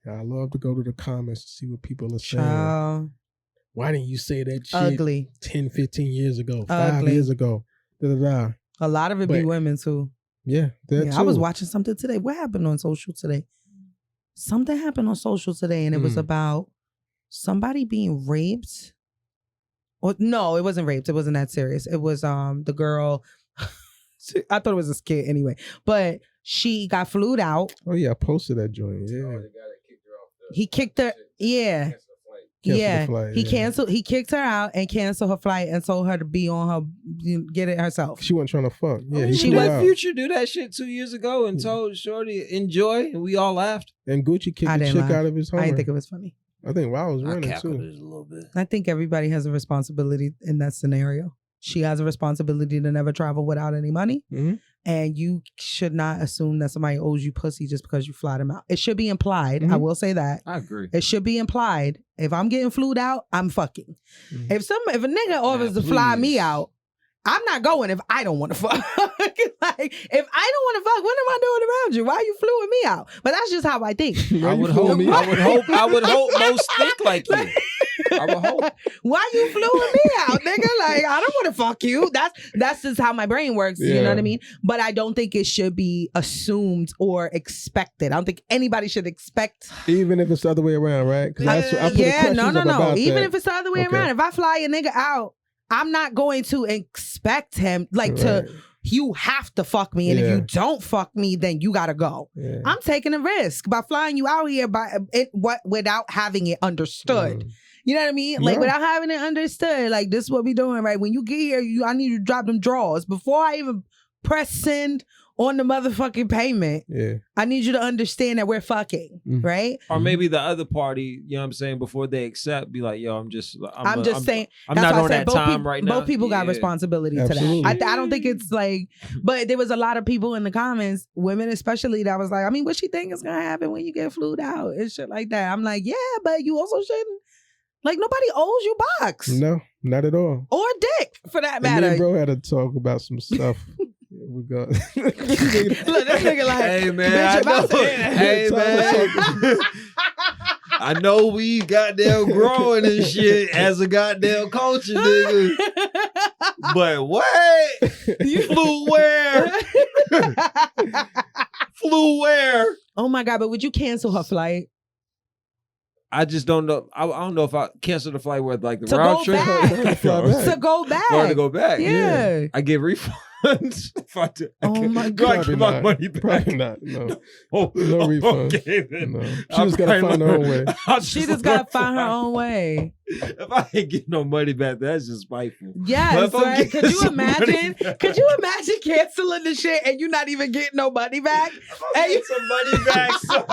And I love to go to the comments to see what people are saying. Why didn't you say that shit ugly 10, 15 years ago, 5 years ago? Da-da-da. A lot of it be women too. Yeah, too. I was watching something today. What happened on social today? Something happened on social today, and it was about somebody being raped. Or no, it wasn't raped. It wasn't that serious. It was the girl. I thought it was a skit anyway, but she got flued out. Oh yeah, I posted that joint. Yeah, he kicked her. Yeah. the flight. He canceled. He kicked her out and canceled her flight and told her to be on her, get it herself. She wasn't trying to fuck. Yeah, she let Future do that shit 2 years ago and told Shorty enjoy, and we all laughed. And Gucci kicked the chick out of his home. I didn't think it was funny. I think Wow was running too. A little bit. I think everybody has a responsibility in that scenario. She has a responsibility to never travel without any money. Mm-hmm. And you should not assume that somebody owes you pussy just because you fly them out. It should be implied. Mm-hmm. I will say that. I agree. It should be implied. If I'm getting flued out, I'm fucking. Mm-hmm. If a nigga offers to fly me out, I'm not going if I don't want to fuck. Like, if I don't want to fuck, what am I doing around you? Why are you fluing me out? But that's just how I think. I would hope most think like you. I would hope. Why you fluing me out, nigga? Like, I don't want to fuck you. That's just how my brain works. You know what I mean? But I don't think it should be assumed or expected. I don't think anybody should expect. Even if it's the other way around, right? No. Even if it's the other way around. If I fly a nigga out, I'm not going to expect him you have to fuck me, and if you don't fuck me, then you gotta go. Yeah. I'm taking a risk by flying you out here without having it understood. You know what I mean? Like without having it understood. Like this is what we doing, right? When you get here, I need you to drop them drawers before I even press send on the motherfucking payment. Yeah. I need you to understand that we're fucking, right? Or maybe the other party, you know what I'm saying, before they accept, be like, yo, I'm saying, I'm not on that time right now. Both people got responsibility to that. I don't think it's like, but there was a lot of people in the comments, women especially, that was like, I mean, what you think is gonna happen when you get flued out and shit like that? I'm like, yeah, but you also shouldn't. Like, nobody owes you box. No, not at all. Or dick, for that matter. Me and bro had to talk about some stuff. We got. Look, this nigga like, hey man, I know. Hey man, I know we goddamn growing and shit as a goddamn culture, nigga. But what? Flew where? Flew where? Oh my God! But would you cancel her flight? I just don't know. I don't know if I cancel the flight with like the to round trip. To go back. Or to go back. Yeah. I get refunds. Oh my God. I get my money back. Probably not. No. No refunds. Okay, then. No. She just gotta find her own way. She just gotta find her own way. If I ain't get no money back, that's just spiteful. Yes, right? Could you imagine? Could you imagine canceling the shit and you not even getting no money back? And you some money back, son.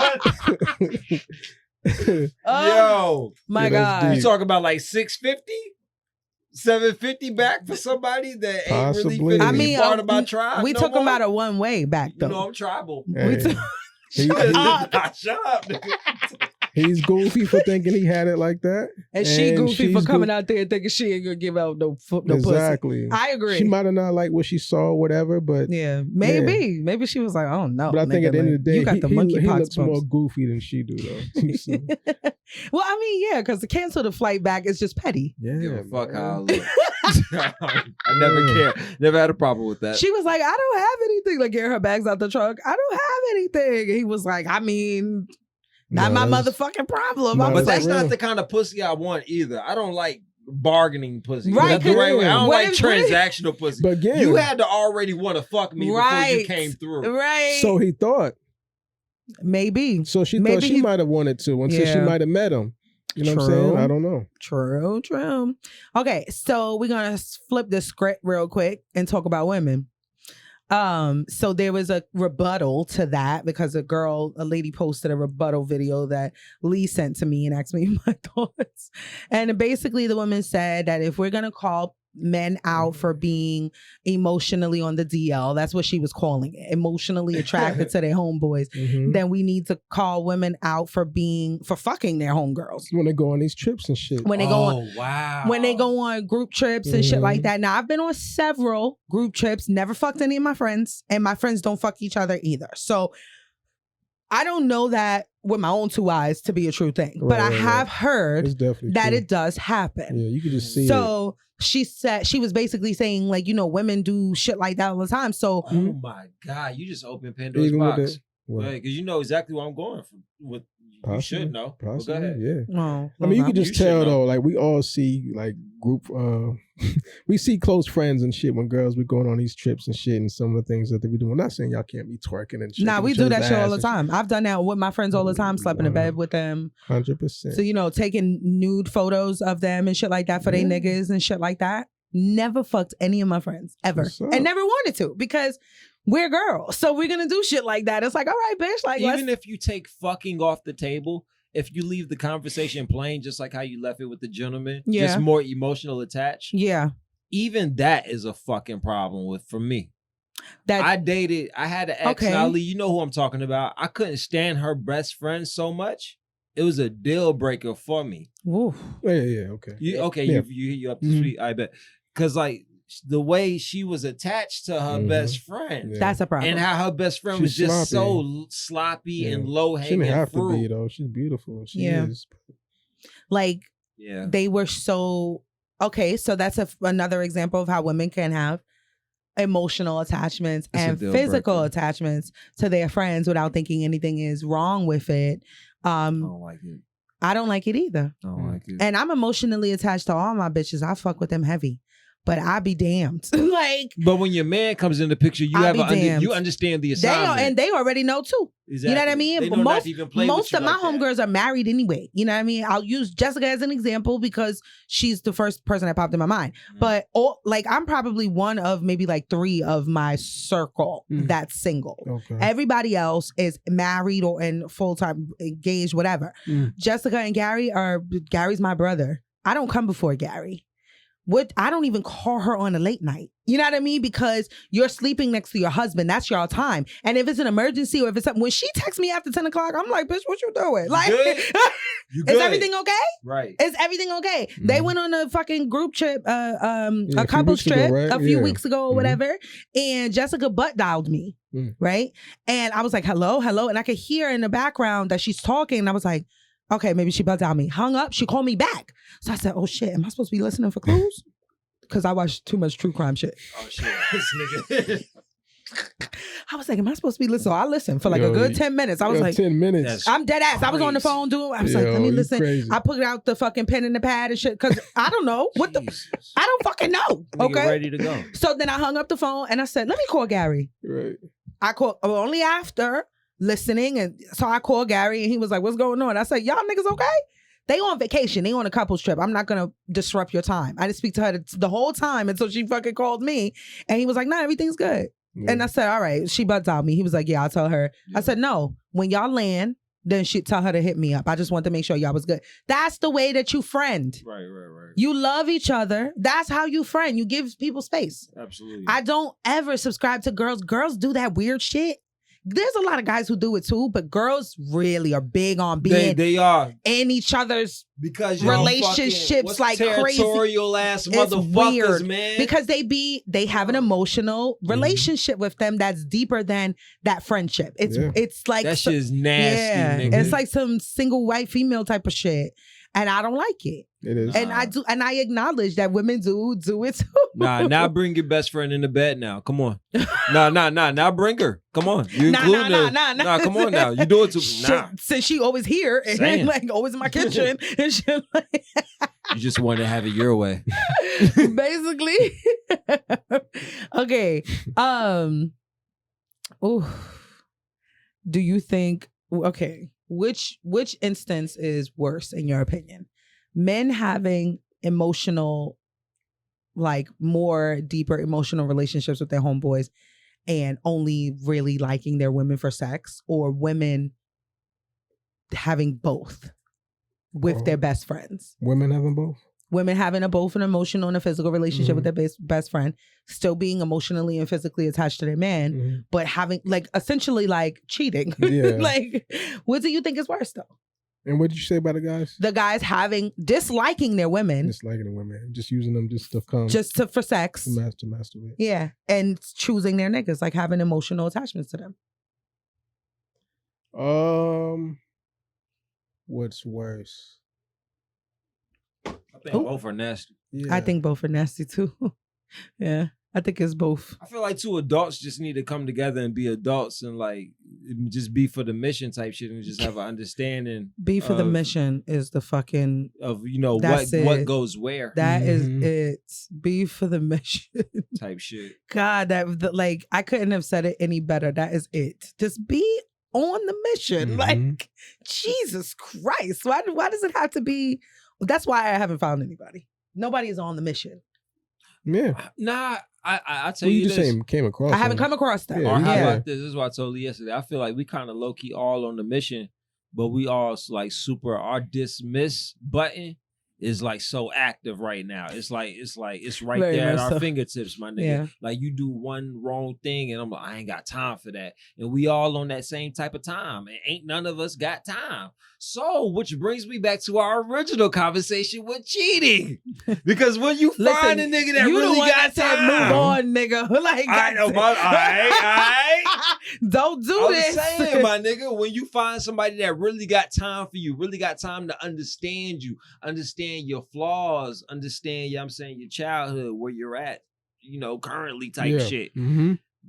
Yo, my God. You talk about like $650? $750 back for somebody that ain't really part of my tribe. We took about a one way back though. You know I'm tribal. Hey. Shut up, nigga. He's goofy for thinking he had it like that. And she goofy for coming out there and thinking she ain't gonna give out no exactly. pussy. I agree. She might have not liked what she saw, whatever, but yeah, maybe. Yeah. Maybe she was like, oh no. But I think at the end of the day, you got the monkey he pox looks more goofy than she do though. So. Well, I mean, yeah, because to cancel the flight back is just petty. Yeah, give a fuck how I look. I never care. Never had a problem with that. She was like, I don't have anything. Like, get her bags out the trunk. I don't have anything. And he was like, I mean, not my motherfucking problem. No, but that's not the kind of pussy I want either. I don't like bargaining pussy. Right. That's the right way. I don't like transactional pussy. But again, you had to already want to fuck me before you came through. Right. So he thought. Maybe. So she thought she might have wanted to until she might have met him. You know what I'm saying? I don't know. True. Okay, so we're going to flip the script real quick and talk about women. So there was a rebuttal to that because a lady posted a rebuttal video that Lee sent to me and asked me my thoughts. And basically the woman said that if we're going to call men out for being emotionally on the DL, that's what she was calling it, emotionally attracted to their homeboys, then we need to call women out for fucking their homegirls. When they go on these trips and shit. When they go on group trips and shit like that. Now I've been on several group trips, never fucked any of my friends, and my friends don't fuck each other either. So I don't know that with my own two eyes to be a true thing, but I have heard that it does happen. Yeah, you can just see it. So she said, she was basically saying, like, you know, women do shit like that all the time. So, oh my God, you just opened Pandora's box. Because you know exactly what I'm going with. You should know. Well, go ahead. Yeah. No, I mean, you can just tell know. though. Like we all see like group. We see close friends and shit when girls be going on these trips and shit, and some of the things that they be doing. I'm not saying y'all can't be twerking and shit. Nah, we do that shit all the time. I've done that with my friends all the time. Slept in the bed with them. 100%. So taking nude photos of them and shit like that for they niggas and shit like that. Never fucked any of my friends ever, and never wanted to because we're girls. So we're gonna do shit like that. It's like, all right, bitch. Like, even if you take fucking off the table, if you leave the conversation plain, just like how you left it with the gentleman, just more emotional attached. Yeah, even that is a fucking problem for me. That I had an ex, Ali, you know who I'm talking about. I couldn't stand her best friend so much. It was a deal breaker for me. Oof. Yeah, okay. You up the street, I bet. Because like the way she was attached to her best friend. That's a problem. And how her best friend was just so sloppy and low hanging fruit. She didn't have to be though. She's beautiful. She is. Like, they were so... Okay, so that's another example of how women can have emotional attachments and physical attachments to their friends without thinking anything is wrong with it. I don't like it. I don't like it either. I don't like it. And I'm emotionally attached to all my bitches. I fuck with them heavy. But I be damned. But when your man comes in the picture, you you understand the assignment. And they already know too. Exactly. You know what I mean? They know not to even play most with of you my homegirls are married anyway. You know what I mean? I'll use Jessica as an example because she's the first person that popped in my mind. But I'm probably one of maybe like 3 of my circle that's single. Okay. Everybody else is married or in full-time engaged, whatever. Jessica and Gary's my brother. I don't come before Gary. I don't even call her on a late night. You know what I mean? Because you're sleeping next to your husband. That's your time. And if it's an emergency or if it's something, when she texts me after 10 o'clock, I'm like, bitch, what you doing? Like, you good? Is everything okay? Right. Is everything okay? They went on a fucking group trip, a couple's trip a few weeks ago or whatever. And Jessica butt dialed me. Right. And I was like, hello. And I could hear in the background that she's talking. And I was like, okay, maybe she butt dialed me. Hung up. She called me back. So I said, oh shit, am I supposed to be listening for clues? Because I watch too much true crime shit. Oh shit, this nigga. I was like, am I supposed to be listening? So I listened for like a good 10 minutes. I was like, 10 minutes. I'm dead ass. I was on the phone doing. I was like, let me listen. Crazy. I put out the fucking pen and the pad and shit because I don't know what I don't fucking know. Okay, ready to go. So then I hung up the phone and I said, let me call Gary. Right. I called only after listening, and so I called Gary and he was like, what's going on? I said, y'all niggas okay? They on vacation. They on a couple's trip. I'm not going to disrupt your time. I didn't speak to her the whole time until she fucking called me. And he was like, nah, everything's good. Yeah. And I said, all right. She butt dialed me. He was like, yeah, I'll tell her. Yeah. I said, no, when y'all land, then she tell her to hit me up. I just want to make sure y'all was good. That's the way that you friend. Right. You love each other. That's how you friend. You give people space. Absolutely. I don't ever subscribe to girls. Girls do that weird shit. There's a lot of guys who do it too, but girls really are big on being they are in each other's because relationships like crazy. Territorial ass motherfuckers, weird, man. because they have an emotional relationship with them that's deeper than that friendship. It's like that shit is nasty. Nigga. It's like some single white female type of shit. And I don't like it. It is. And I do, and I acknowledge that women do it too. Now bring your best friend in the bed now. Come on. Now bring her. Come on. You include her. Nah, come on now. You do it too. Since she always here and like always in my kitchen and shit like you just want to have it your way. Basically. Okay. Do you think which instance is worse in your opinion? Men having emotional, like more deeper emotional relationships with their homeboys and only really liking their women for sex, or women having both with their best friends? Women having both? Women having both an emotional and a physical relationship with their best friend, still being emotionally and physically attached to their man, but having like essentially like cheating. Yeah. Like, what do you think is worse though? And what did you say about the guys? The guys disliking their women. Disliking the women. Just using them just to come. For sex. To masturbate. Yeah. And choosing their niggas, like having emotional attachments to them. What's worse? I think both are nasty. Yeah. I think both are nasty too. Yeah. I think it's both. I feel like 2 adults just need to come together and be adults and like just be for the mission type shit and just have an understanding. Be for the mission is the fucking of what goes where. That is it. Be for the mission type shit. God, like I couldn't have said it any better. That is it. Just be on the mission. Like Jesus Christ. Why does it have to be? That's why I haven't found anybody. Nobody is on the mission. Yeah. Nah, I tell you just this. Came across. I haven't come across that. Or how about this? This is what I told you yesterday. I feel like we kind of low key all on the mission, but we all like super. Our dismiss button is like so active right now. It's right Very there at much our so. fingertips, my nigga. Yeah. Like you do one wrong thing and I'm like, I ain't got time for that. And we all on that same type of time. And ain't none of us got time. So, which brings me back to our original conversation with cheating. Because when you find a nigga that really got time, move on, nigga. Like I know, all right. Don't do this. I'm saying, my nigga, when you find somebody that really got time for you, really got time to understand you, understand your flaws, understand, you know what I'm saying, your childhood, where you're at, currently type shit.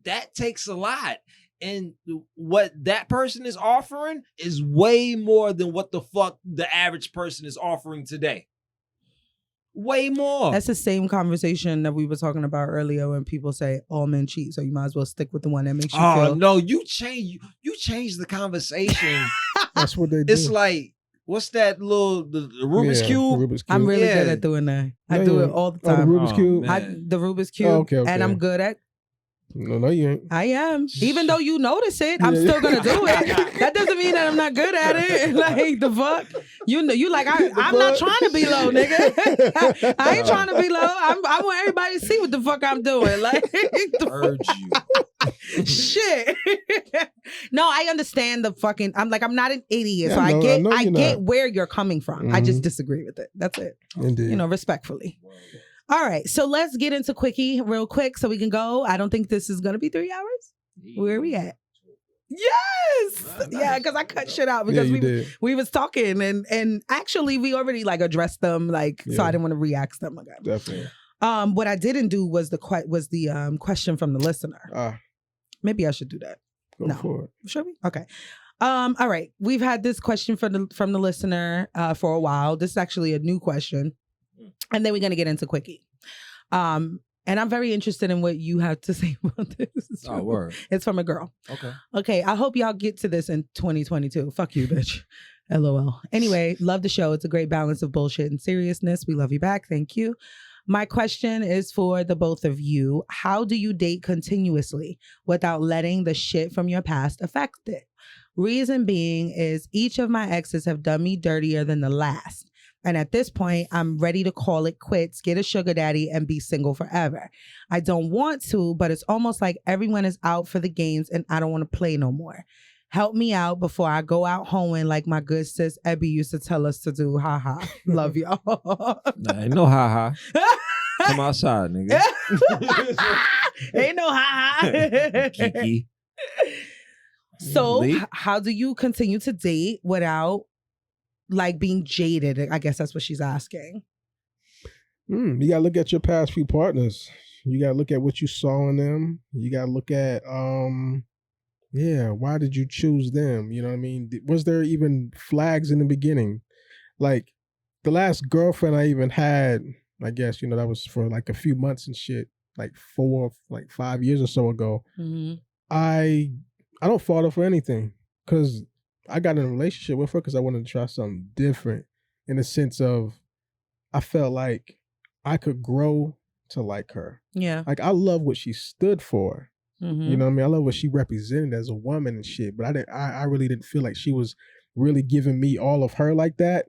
That takes a lot. And what that person is offering is way more than what the fuck the average person is offering today. Way more. That's the same conversation that we were talking about earlier when people say all men cheat, so you might as well stick with the one that makes you feel. Oh no, you change the conversation. That's what they do. It's like, what's that little the Rubik's Cube? Rubik's Cube? I'm really good at doing that. I do it all the time. The Rubik's Cube. The Rubik's Cube. Okay. And I'm good at. No, you ain't. I am. Even though you notice it, I'm still gonna do it. That doesn't mean that I'm not good at it. Like the fuck, you like I'm not trying to be low, nigga. I ain't trying to be low. I want everybody to see what the fuck I'm doing. Like urge you. Shit. No, I understand the fucking. I'm not an idiot, so I get where you're coming from. I just disagree with it. That's it. Indeed. Respectfully. All right, so let's get into quickie real quick so we can go. I don't think this is going to be 3 hours. Where are we at? Yes! Nice. Yeah, because I cut shit out because we was talking and actually we already addressed them so I didn't want to re-ask them again. Definitely. What I didn't do was the question from the listener. Maybe I should do that. Go for it. Should we? Okay. All right. We've had this question from the listener for a while. This is actually a new question. And then we're going to get into quickie. And I'm very interested in what you have to say about this. Word. It's from a girl. Okay. I hope y'all get to this in 2022. Fuck you, bitch. LOL. Anyway, love the show. It's a great balance of bullshit and seriousness. We love you back. Thank you. My question is for the both of you. How do you date continuously without letting the shit from your past affect it? Reason being is each of my exes have done me dirtier than the last. And at this point, I'm ready to call it quits, get a sugar daddy, and be single forever. I don't want to, but it's almost like everyone is out for the games and I don't want to play no more. Help me out before I go out hoeing like my good sis Ebby used to tell us to do. Ha ha. Love y'all. Nah, ain't no ha ha. Come outside, nigga. Ain't no ha ha. Kiki. So, how do you continue to date without being jaded? I guess that's what she's asking. You gotta look at your past few partners. You gotta look at what you saw in them. You gotta look at why did you choose them? You know what I mean? Was there even flags in the beginning? Like the last girlfriend I even had, I guess, that was for a few months and shit, 5 years or so ago. I don't fault her for anything because I got in a relationship with her because I wanted to try something different in the sense of I felt like I could grow to like her. Yeah. I love what she stood for. You know what I mean? I love what she represented as a woman and shit, but I really didn't feel like she was really giving me all of her like that.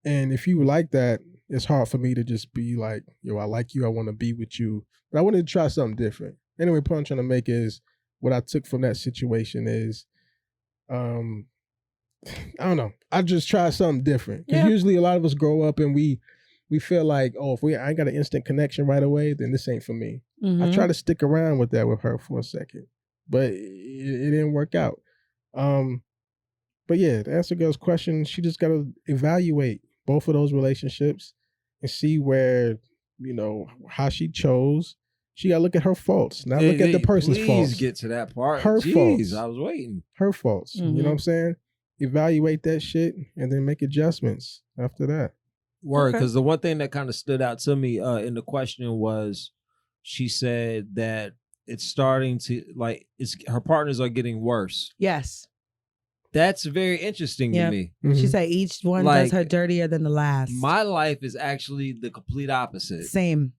And if you like that, it's hard for me to just be like, yo, I like you, I want to be with you. But I wanted to try something different. Anyway, point I'm trying to make is what I took from that situation is I don't know. I just tried something different. Because usually a lot of us grow up and we feel like, oh, if I ain't got an instant connection right away, then this ain't for me. I tried to stick around with that with her for a second, but it didn't work out. But yeah, to answer girl's question, she just got to evaluate both of those relationships and see where, how she chose She got to look at her faults, not look at the person's faults. Please get to that part. Her faults. I was waiting. Her faults. You know what I'm saying? Evaluate that shit and then make adjustments after that. Word, because the one thing that kind of stood out to me in the question was, she said that it's starting to her partners are getting worse. Yes. That's very interesting to me. She said each one does her dirtier than the last. My life is actually the complete opposite. Same.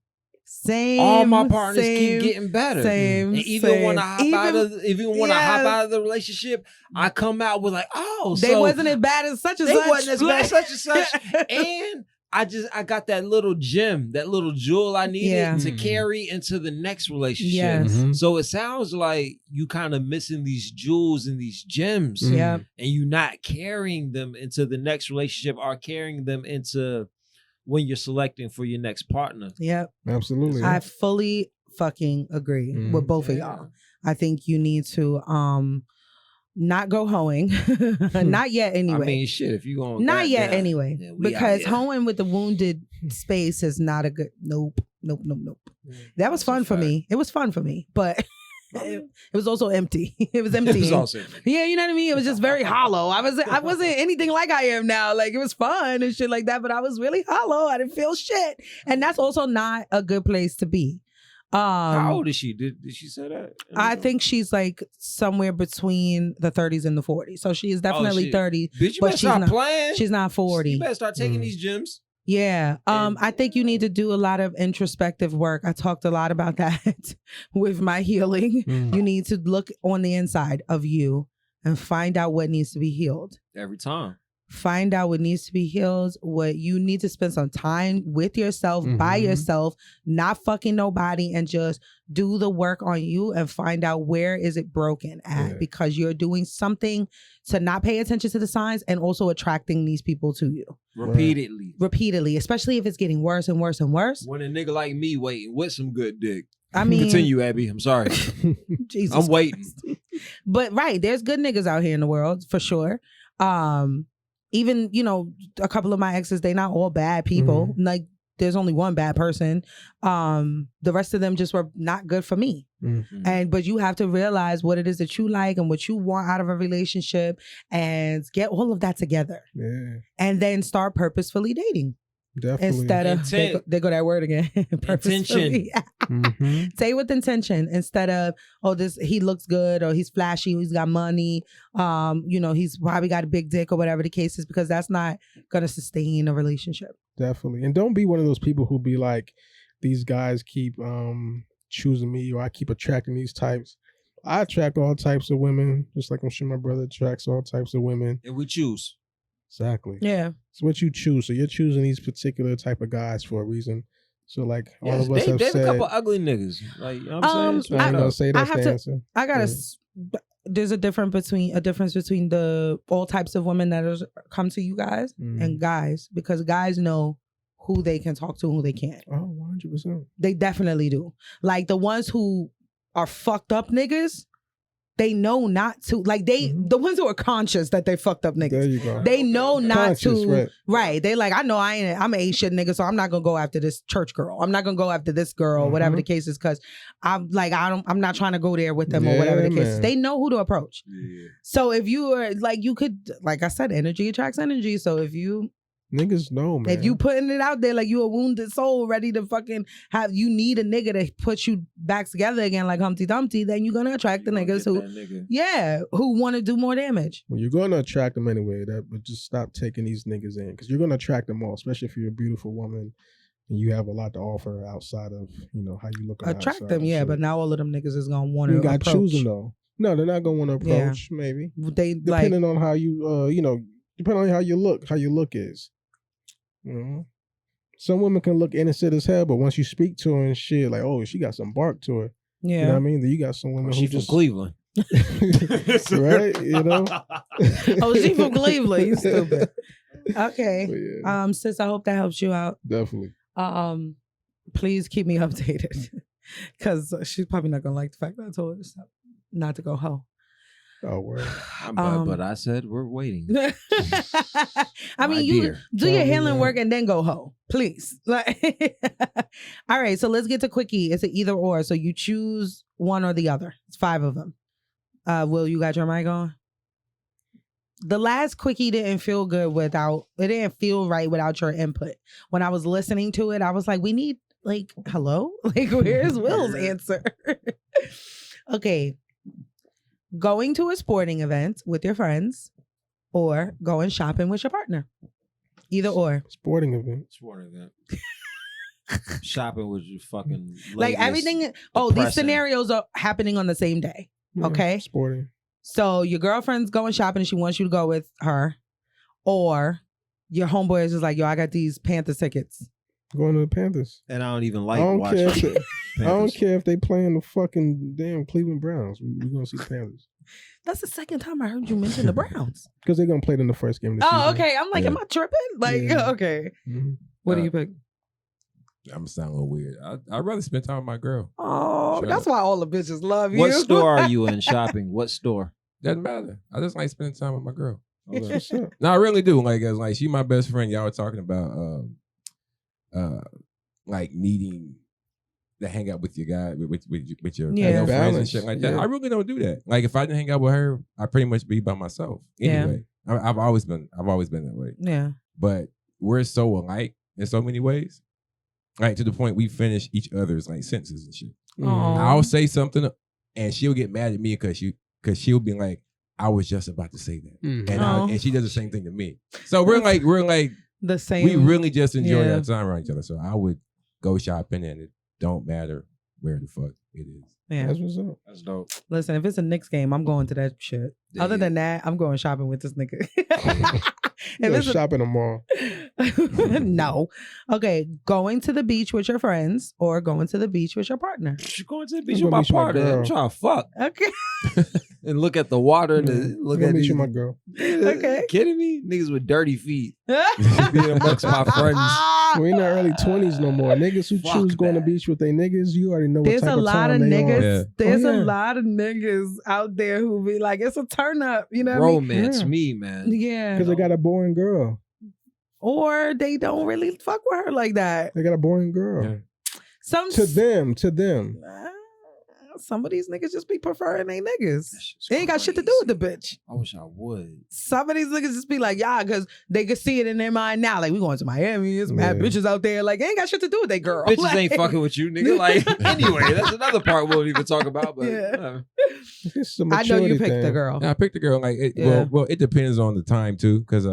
All my partners keep getting better. And even when I hop out of the relationship, I come out with like, they wasn't as bad as such and such. They wasn't as bad as such and such. And I got that little gem, that little jewel I needed to carry into the next relationship. Yes. So it sounds like you kind of missing these jewels and these gems. Yeah. And you not carrying them into the next relationship or carrying them into when you're selecting for your next partner. Yep. Absolutely. I fully fucking agree with both of y'all. I think you need to not go hoeing. Not yet anyway. I mean, shit, if you going not yet anyway. Because hoeing with the wounded space is not a good nope. That was fun for me. It was fun for me. But it was also empty. It was empty. It was also empty. Yeah, you know what I mean? It was just very hollow. I wasn't anything like I am now. Like, it was fun and shit like that, but I was really hollow. I didn't feel shit. And that's also not a good place to be. How old is she? Did she say that? I think she's like somewhere between the 30s and the 40s. So she is definitely 30. Bitch, you better stop playing. She's not 40. You better start taking these gems. Yeah. I think you need to do a lot of introspective work. I talked a lot about that with my healing. You need to look on the inside of you and find out what needs to be healed. Every time. Find out what needs to be healed, what you need to spend some time with yourself, by yourself, not fucking nobody, and just do the work on you and find out where is it broken at, because you're doing something to not pay attention to the signs and also attracting these people to you. Repeatedly, especially if it's getting worse and worse and worse. When a nigga like me waiting with some good dick. I mean, continue, Abby. I'm sorry. Jesus I'm waiting. But there's good niggas out here in the world for sure. Even, a couple of my exes, they not all bad people. Like, there's only one bad person. The rest of them just were not good for me. But you have to realize what it is that you like and what you want out of a relationship and get all of that together. Yeah. And then start purposefully dating. Definitely. Instead of, they go that word again. Intention. Say with intention instead of, he looks good or he's flashy, or he's got money, he's probably got a big dick or whatever the case is, because that's not going to sustain a relationship. Definitely. And don't be one of those people who be like, these guys keep choosing me, or I keep attracting these types. I attract all types of women, just like I'm sure my brother attracts all types of women. And we choose. Exactly. Yeah. It's what you choose. So you're choosing these particular type of guys for a reason. So like all of us have said, a couple ugly niggas. Like, you know what I'm saying? I'm gonna say that's the answer. I gotta. There's a difference between the all types of women that come to you guys and guys, because guys know who they can talk to and who they can't. Oh, 100%. They definitely do. Like the ones who are fucked up niggas, they know not to, like the ones who are conscious that they fucked up niggas. There you go. They know not to, right. They like, I know I'm an ain't shit nigga, so I'm not gonna go after this church girl. I'm not gonna go after this girl, whatever the case is, because I'm like, I'm not trying to go there with them or whatever the case is. They know who to approach. Yeah. So if you are like, you could, like I said, energy attracts energy. So if you niggas know, man. If you putting it out there like you a wounded soul ready to fucking you need a nigga to put you back together again like Humpty Dumpty, then you're gonna attract the niggas who want to do more damage. Well, you're gonna attract them anyway. But just stop taking these niggas in, because you're gonna attract them all, especially if you're a beautiful woman and you have a lot to offer outside of how you look. Attract them, but now all of them niggas is gonna want to. You got to choose them though. No, they're not gonna want to approach. Yeah. Maybe they depending on how you depending on how you look is. Some women can look innocent as hell, but once you speak to her and shit, like, oh, she got some bark to her. Yeah. You know what I mean? Then you got some women who just from Cleveland. Right? Oh, she from Cleveland. You stupid. Okay. Yeah. Sis, I hope that helps you out. Definitely. Please keep me updated. Because she's probably not gonna like the fact that I told her not to go hoe. Oh, word. But I said we're waiting. I mean, you do your healing work and then go hoe, please. Like, All right, so let's get to quickie. It's an either or. So you choose one or the other. It's 5 of them. Will, you got your mic on? The last quickie didn't feel good it didn't feel right without your input. When I was listening to it, I was like, we need, like, hello? Like, where's Will's answer? Okay. Going to a sporting event with your friends or going shopping with your partner. Either or. Sporting event. Shopping with your fucking Like everything. These scenarios are happening on the same day. Yeah, okay. Sporting. So your girlfriend's going shopping and she wants you to go with her. Or your homeboy is just like, yo, I got these Panther tickets. Going to the Panthers. And I don't even like watching I don't care if they playing the fucking damn Cleveland Browns. We're going to see the Panthers. That's the second time I heard you mention the Browns. Because they're going to play them the first game of the season. Oh, okay. I'm like, am I tripping? Like, okay. Mm-hmm. What do you pick? I'm gonna sound a little weird. I'd rather spend time with my girl. Oh, that's why all the bitches love you. What store are you in shopping? What store? Doesn't matter. I just like spending time with my girl. What's up? No, I really do. Like she my best friend. Y'all were talking about like needing to hang out with your guy with your friends and shit like that. I really don't do that. Like if I didn't hang out with her, I pretty much be by myself. Anyway, I've always been that way. Yeah. But we're so alike in so many ways. Like to the point we finish each other's like sentences and shit. I'll say something and she'll get mad at me because she'll be like, I was just about to say that. And she does the same thing to me. So we're like the same. We really just enjoy our time around each other. So I would go shopping and it don't matter where the fuck it is. Yeah. That's what's up. That's dope. Listen, if it's a Knicks game, I'm going to that shit. Other than that, I'm going shopping with this nigga. If it's shopping tomorrow. No. Okay, going to the beach with your friends or going to the beach with your partner. You're going to the beach with my partner. I'm trying to fuck. Okay. And look at the water and look at these. My girl. Okay. Kidding me? Niggas with dirty feet. Being amongst my friends. We in the early 20s no more. Niggas who choose going to the beach with their niggas, you already know what type of time they on. There's a lot of niggas out there who be like, it's a turn up. You know what Romance me, man. Yeah. Because they got a boring girl. Or they don't really fuck with her like that. They got a boring girl. Yeah. To them. Some of these niggas just be preferring they niggas. They ain't got shit to do with the bitch. I wish I would. Some of these niggas just be like, yeah, because they can see it in their mind now. Like, we going to Miami. There's mad bitches out there. Like, they ain't got shit to do with they girl. Bitches like, ain't fucking with you, nigga. Like, anyway, that's another part we won't even talk about. But I know you picked the girl. Yeah, I picked the girl. Like, well, it depends on the time too. Because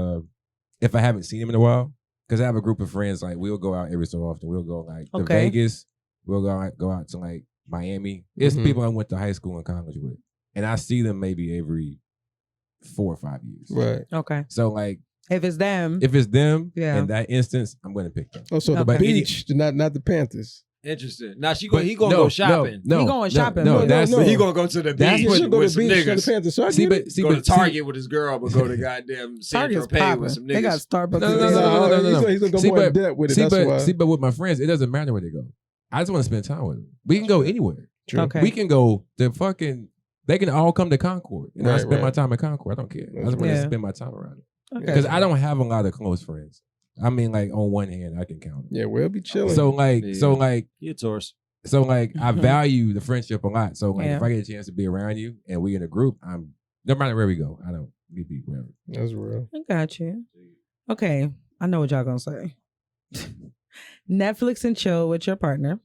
if I haven't seen him in a while, because I have a group of friends, like we'll go out every so often. We'll go like to Vegas. We'll go out to like Miami. It's people I went to high school and college with. And I see them maybe every 4 or 5 years. Right. Okay. So like if it's them in that instance, I'm gonna pick them. Oh, so the beach, not the Panthers. Interesting. Now he gonna go shopping. He going shopping. No. He gonna go to the beach with some niggas. The Panthers. So go to Target with his girl, but go to goddamn San Tropez with some niggas. They got Starbucks. No. He's gonna go more in depth with it. That's why. See, but with my friends, it doesn't matter where they go. I just want to spend time with them. We can go anywhere. True. Okay. We can go to fucking. They can all come to Concord, and I spend my time at Concord. I don't care. I just want to spend my time around it because I don't have a lot of close friends. I mean, like on one hand, I can count them. Yeah, we'll be chilling. So like, you're Taurus. So like, I value the friendship a lot. So like, if I get a chance to be around you and we in a group, I'm no matter where we go, I don't get beat wherever. That's real. I got you. Okay, I know what y'all gonna say. Netflix and chill with your partner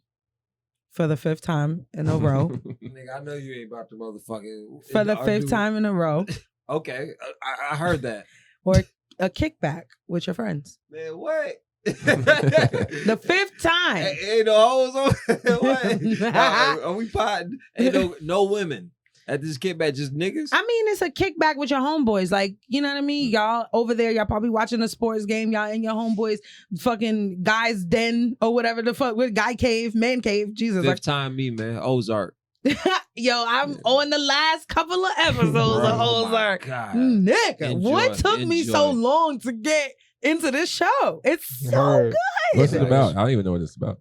for the 5th time in a row. Nigga, I know you ain't about to motherfucking for the 5th time in a row. Okay, I heard that. Or a kickback with your friends. Man, what? The 5th time. Ain't no hoes on. What? Are we potting? Ain't no women at this kickback, just niggas? I mean, it's a kickback with your homeboys. Like, you know what I mean? Y'all over there, y'all probably watching a sports game. Y'all in your homeboys fucking guy's den or whatever the fuck. With guy cave, man cave. Jesus. 5th time me, man. Ozark. Yo, I'm on the last couple of episodes of Ozark. Nigga, what took me so long to get into this show? It's so good. What's it about? I don't even know what it's about.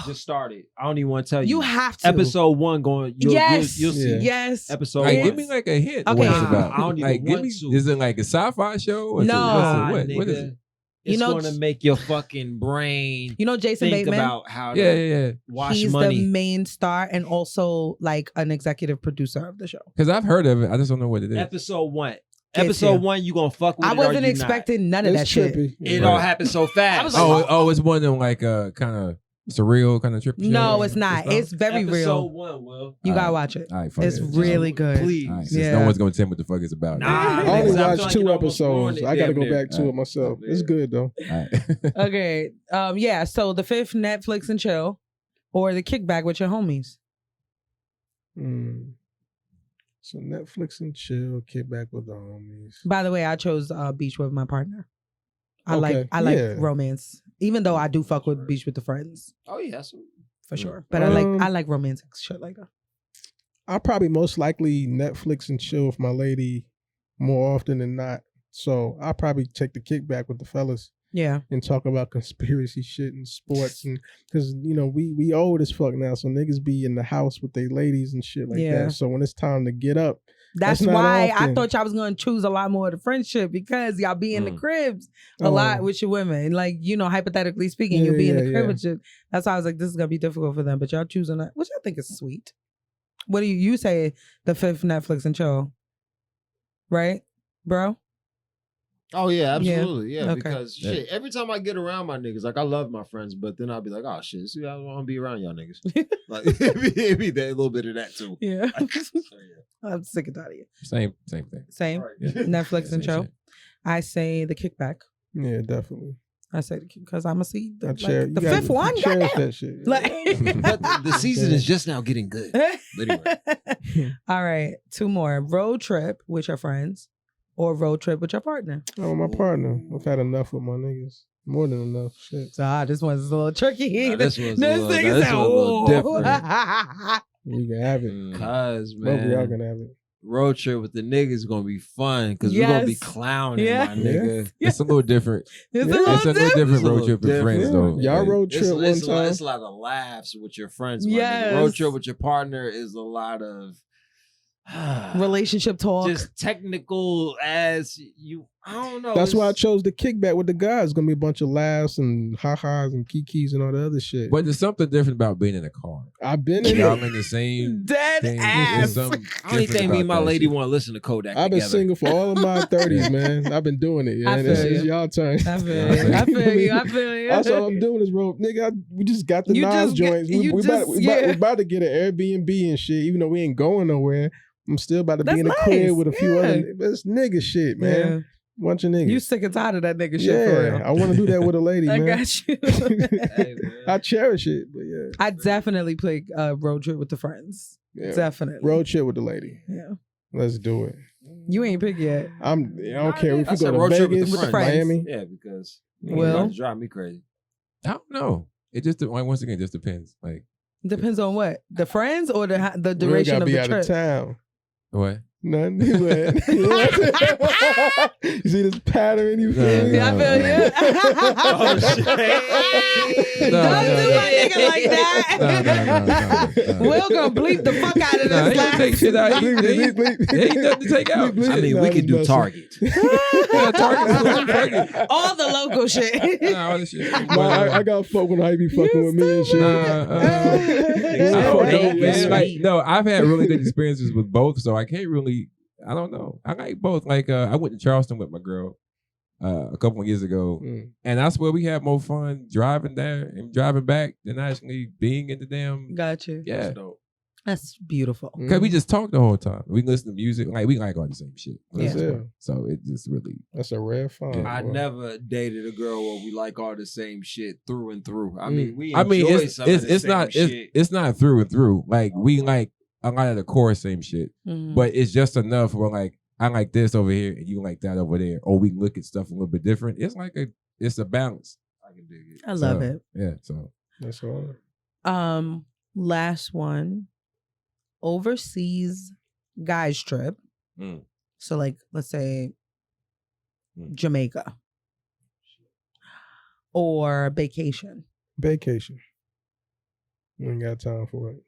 Just started. I don't even want to tell you. You have to. Episode 1 going. You'll see. Yes. Episode like, 1. Give me like a hint. Okay. What it's about. I don't even like, want to. Is it like a sci-fi show? Or no. what is it? It's going to make your fucking brain. Jason think Bateman about how to wash he's money. the main star and also like an executive producer of the show. Because I've heard of it, I just don't know what it is. Episode 1. Episode 1, you gonna fuck with it. I wasn't expecting none of that trippy. shit. It all happened so fast. It's one of them like kind of surreal kind of trip. No, it's not. It's very Episode real. 1, Will. You gotta watch it. All right, it's really good. Please. All right, since no one's gonna tell me what the fuck it's about. I only watched 2 episodes. I gotta go back to it myself. It's good though. Okay. Yeah. So the 5th, Netflix and chill, or the kickback with your homies. So Netflix and chill, kickback with the homies. By the way, I chose beach with my partner. I like romance, even though I do fuck with beach with the friends. Oh yeah, for sure. But I like romantic shit like that. I'll probably most likely Netflix and chill with my lady more often than not. So I'll probably take the kickback with the fellas. Yeah. And talk about conspiracy shit and sports, and because we old as fuck now, so niggas be in the house with their ladies and shit like that. So when it's time to get up, that's why I thought y'all was gonna choose a lot more of the friendship, because y'all be in the cribs a lot with your women. Like, hypothetically speaking, you'll be in the crib with your. That's why I was like, this is gonna be difficult for them, but y'all choosing that, which I think is sweet. What do you say? The 5th, Netflix and chill, right, bro? Oh yeah, absolutely. Yeah, okay. Because shit, every time I get around my niggas, like I love my friends, but then I'll be like, oh shit, see, I don't want to be around y'all niggas. Like it be that, a little bit of that too. Yeah. I'm sick and tired of you. Same thing. Same. Right. Netflix and chill. I say the kickback. Yeah, definitely. I say because I'm gonna see the 5th one. Cherish that shit. But the season is just now getting good. Anyway. All right, 2 more. Road trip with your friends. Or road trip with your partner. Oh, my partner. I've had enough with my niggas. More than enough. Shit. This one's a little tricky. This one's a little different. You can have it. Cause, man. Both of y'all can have it. Road trip with the niggas is gonna be fun because we're gonna be clowning, my nigga. It's a little different. It's a little different road trip with friends, though. Y'all road trip one time. It's a lot of laughs with your friends. Yes. Road trip with your partner is a lot of relationship talk. Just technical as you. I don't know. That's why I chose the kickback with the guys. It's gonna be a bunch of laughs and ha-has and kikis and all the other shit. But there's something different about being in a car. I've been in y'all in the same dead ass. I don't think me and my lady want to listen to Kodak. I've been single for all of my 30s, man. I've been doing it. Yeah, it's y'all turn. I feel you. That's all I'm doing is nigga. We just got the Nas joints. We about to get an Airbnb and shit. Even though we ain't going nowhere, I'm still about to be in the crib with a few other. It's nigga shit, man. Yeah. Bunch of niggas. You sick and tired of that nigga shit for real. I want to do that with a lady, man. I got you. Hey, I cherish it, but yeah. I definitely play road trip with the friends. Yeah. Definitely. Road trip with the lady. Yeah. Let's do it. You ain't picked yet. I don't care if we go to Vegas, with Miami. Yeah, because will drive me crazy. I don't know. It just once again just depends. Like depends on what? The friends or the duration of the trip? Out of town. What? None. You see this pattern? You feel me? I feel you. Oh, shit. Don't do my nigga like that. No. We're gonna bleep the fuck out of this. Ain't take shit out. Ain't nothing to take out. I mean, we can do Target. All the local shit. All the shit. I got fuck when I be fucking with me and shit. No, I've had really good experiences with both, so I can't really. I don't know. I like both. Like I went to Charleston with my girl a couple of years ago, and I swear we had more fun driving there and driving back than actually being in the damn. Gotcha. Yeah, that's beautiful. Because we just talk the whole time. We listen to music. Like we like all the same shit. Yeah. So it just really. That's a rare fun. Yeah. I never dated a girl where we like all the same shit through and through. I mean, it's not through and through. Like we like a lot of the core same shit, but it's just enough where like I like this over here and you like that over there, or we look at stuff a little bit different. It's like it's a balance. I can dig it. I love it. Yeah, so that's all. Last one, overseas guys trip. So like, let's say Jamaica or vacation. Vacation. We ain't got time for it.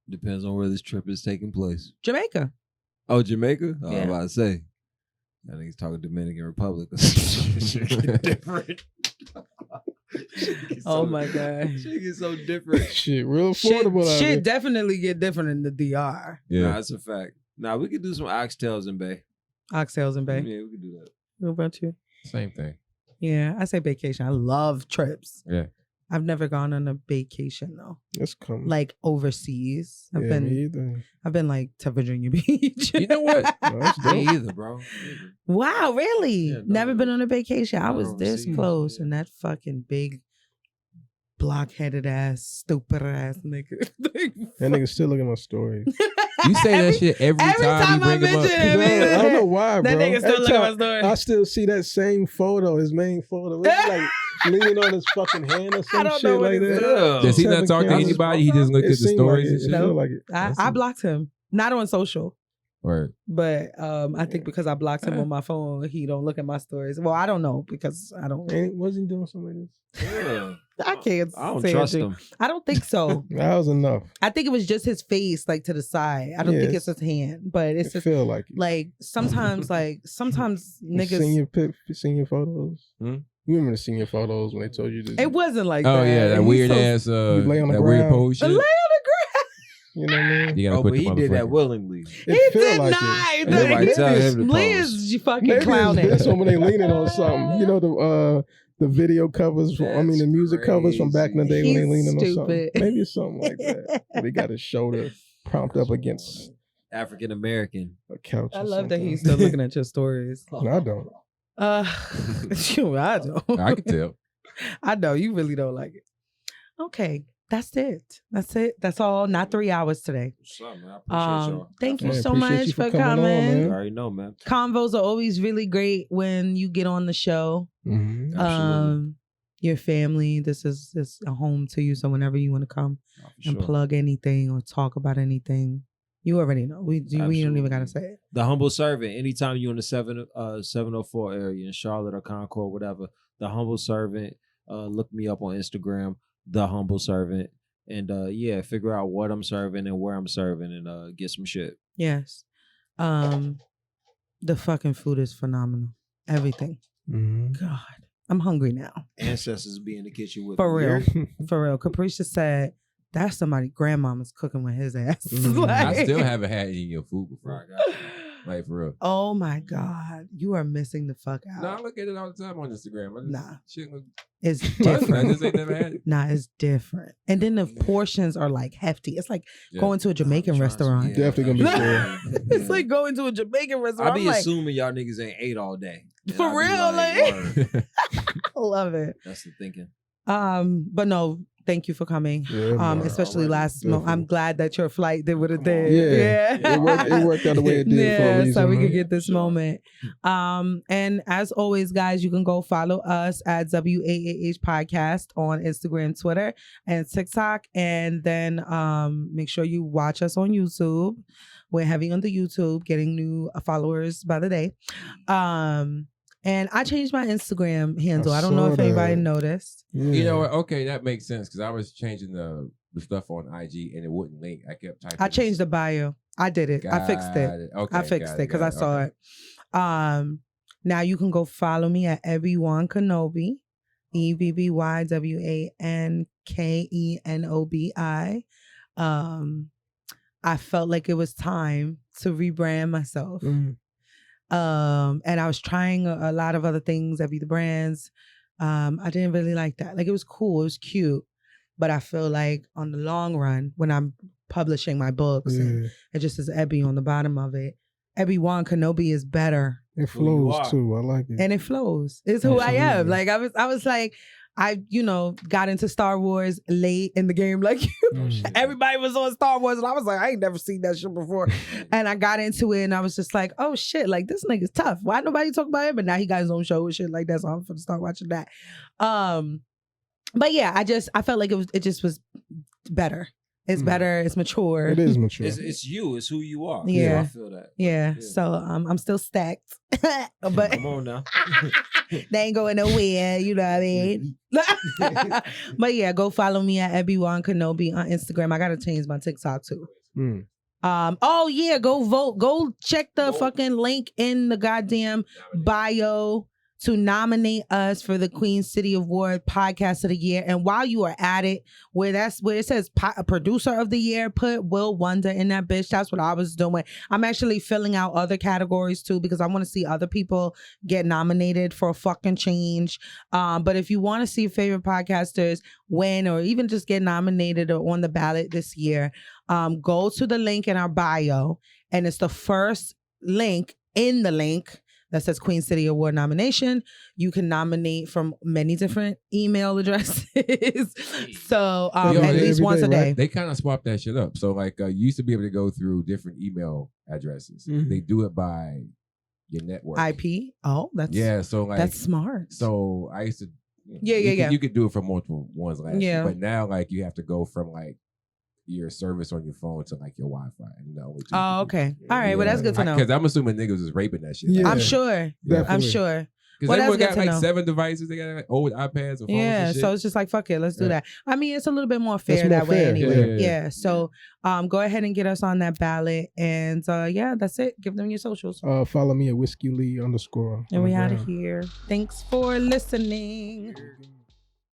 Depends on where this trip is taking place. Jamaica. Oh, Jamaica? Oh, yeah. I was about to say. I think he's talking Dominican Republic. Different. Oh my God. Shit gets so different. Shit, real affordable. Shit definitely get different in the DR. Yeah, Nah, that's a fact. Nah, we could do some oxtails in Bay. Oxtails and Bay. Yeah, we could do that. What about you? same thing. Yeah, I say vacation. I love trips. Yeah. I've never gone on a vacation though. It's coming. Like overseas. Me either. I've been like to Virginia Beach. You know what? No, it's Me dope. either, bro. Wow, really? Yeah, no, Never been on a vacation. I no, was this overseas, close, yeah. and that fucking big, block-headed ass, stupid ass nigga. That nigga still looking at my story. You say that shit every time you I bring him up. mention him, I don't know why, bro. that nigga still Every look at my time story. I still see that same photo, his main photo. It's like leaning on his fucking hand or some don't know shit what like it that. is. Does he not Seven talk to cameras. anybody? He just look It at the seemed like stories it. and It shit. feel like it. I blocked him. Not on social. Word. But I think because I blocked him on my phone, he don't look at my stories. Well, I don't know because I don't. Wasn't he doing something like this? Yeah. I can't. I don't say trust anything. him. I don't think so. That was enough. I think it was just his face, like to the side. I don't think it's Yes. his hand, but it's It just feel like it. like sometimes You niggas. seen your photos? Hmm? You remember the senior photos when they told you to? It wasn't like Oh that. yeah, that He's weird so- ass lay on the that weird ground. pose Lay shit. on the ground. You know what I mean? You gotta Oh, put but the he did that motherfucker- willingly. It He feel did like not. it. Maybe Everybody it's- tell him to Lee pose. is fucking Maybe clowning. it's this one when they leaning on something. You know the video covers. The music covers from back in the day when they He's leaning on stupid. something. Maybe it's something like that. They got his shoulder propped up against African American. a couch. I or love that something. he's still looking at your stories. No, I don't. Shoot, I don't. I can tell. I know you really don't like it. Okay, that's it. That's it. That's all. Not 3 hours today. What's up, man? I appreciate y'all. Thank you Yeah, so appreciate much you for for coming on, coming. You man. already know, man. Convos are always really great when you get on the show. Mhm. Absolutely. Your family, this is a home to you. So whenever you want to come Oh, for and sure. plug anything or talk about anything, you already know. We don't even Absolutely. gotta say it. The Humble Servant. Anytime you're in the 704 area in Charlotte or Concord, whatever. The Humble Servant. Look me up on Instagram. The Humble Servant. And yeah, figure out what I'm serving and where I'm serving and get some shit. Yes. The fucking food is phenomenal. Everything. Mhm. God, I'm hungry now. Ancestors be in the kitchen with For me. real. For real. Capricia said that's somebody grandmama's cooking with his ass. Mhm. I Like- still haven't had any of your food before. Like for real. Oh my God. You are missing the fuck out. No, I look at it all the time on Instagram. I just, Nah. shit look It's busting. I different. just ain't never had it. Nah, it's different. And then the portions are like hefty. It's like Yeah. going to a Jamaican restaurant. Definitely gonna be full. It's like going to a Jamaican restaurant. I be I'm like, assuming y'all niggas ain't ate all day. And For I be real, like- word. I love it. That's the thinking. But no, thank you for coming. Yeah, man. Especially alright, last month. I'm definitely. glad that your flight did what it Come on. did. Yeah. It worked out the way it did for a Yeah, reason. so we man. could get this Sure. moment. And as always, guys, you can go follow us at WAAH Podcast on Instagram, Twitter, and TikTok. And then make sure you watch us on YouTube. We're heavy on the YouTube, getting new followers by the day. And I changed my Instagram handle. I don't know saw if anybody that. noticed. Yeah. You know what? Okay, that makes sense because I was changing the stuff on IG and it wouldn't link. I kept typing. I changed the bio. I did it. I fixed it. Okay, I fixed it because I saw it. Now you can go follow me at Ebby Kenobi, EBBYWANKENOBI. I felt like it was time to rebrand myself. Mhm. And I was trying a lot of other things, Ebby the brands. I didn't really like that. Like it was cool, it was cute, but I feel like on the long run, when I'm publishing my books, and Yeah. it just says Ebby on the bottom of it. Ebby Kenobi is better, It Who you flows are. too. I like it. and it flows. It's who I am. Absolutely. Like I was like, I got into Star Wars late in the game, like you. Mm. Everybody was on Star Wars, and I was like, I ain't never seen that shit before. And I got into it, and I was just like, oh shit, like this nigga's tough. Why nobody talk about him? But now he got his own show and shit like that, so I'm gonna start watching that. But yeah, I felt like it just was better. It's Mm. better. It's mature. It is mature. It's you. It's who you are. Yeah. So I feel that. Yeah. Yeah. So I'm still stacked, but Come on now. they ain't going nowhere. You know what I mean? But yeah, go follow me at Ebby Kenobi on Instagram. I gotta change my TikTok too. Mm. Oh yeah, go vote. Go check the fucking link in the goddamn bio to nominate us for the Queen City Award Podcast of the Year. And while you are at it, where it says Producer of the Year, put Will Wonder in that bitch. That's what I was doing. I'm actually filling out other categories too because I want to see other people get nominated for a fucking change. But if you want to see favorite podcasters win or even just get nominated or on the ballot this year, go to the link in our bio, and it's the first link in the link that says Queen City Award nomination. You can nominate from many different email addresses. So at least once a day. Right? They kind of swap that shit up. So like you used to be able to go through different email addresses. Mm-hmm. They do it by your network. IP? Oh, that's So like that's smart. So I used to You could do it for multiple ones last year. But now like you have to go from like your service on your phone to like your Wi-Fi. Oh, okay. All right. Well, that's good to know. Because I'm assuming niggas is raping that shit. Yeah. I'm sure. Definitely. I'm sure. Because everyone got like 7 devices. They got like old iPads or phones and shit. So it's just like, fuck it, let's do that. I mean, it's a little bit more fair that way anyway. Yeah. So go ahead and get us on that ballot. And that's it. Give them your socials. Follow me at WhiskeyLee_. And we out of here. Thanks for listening.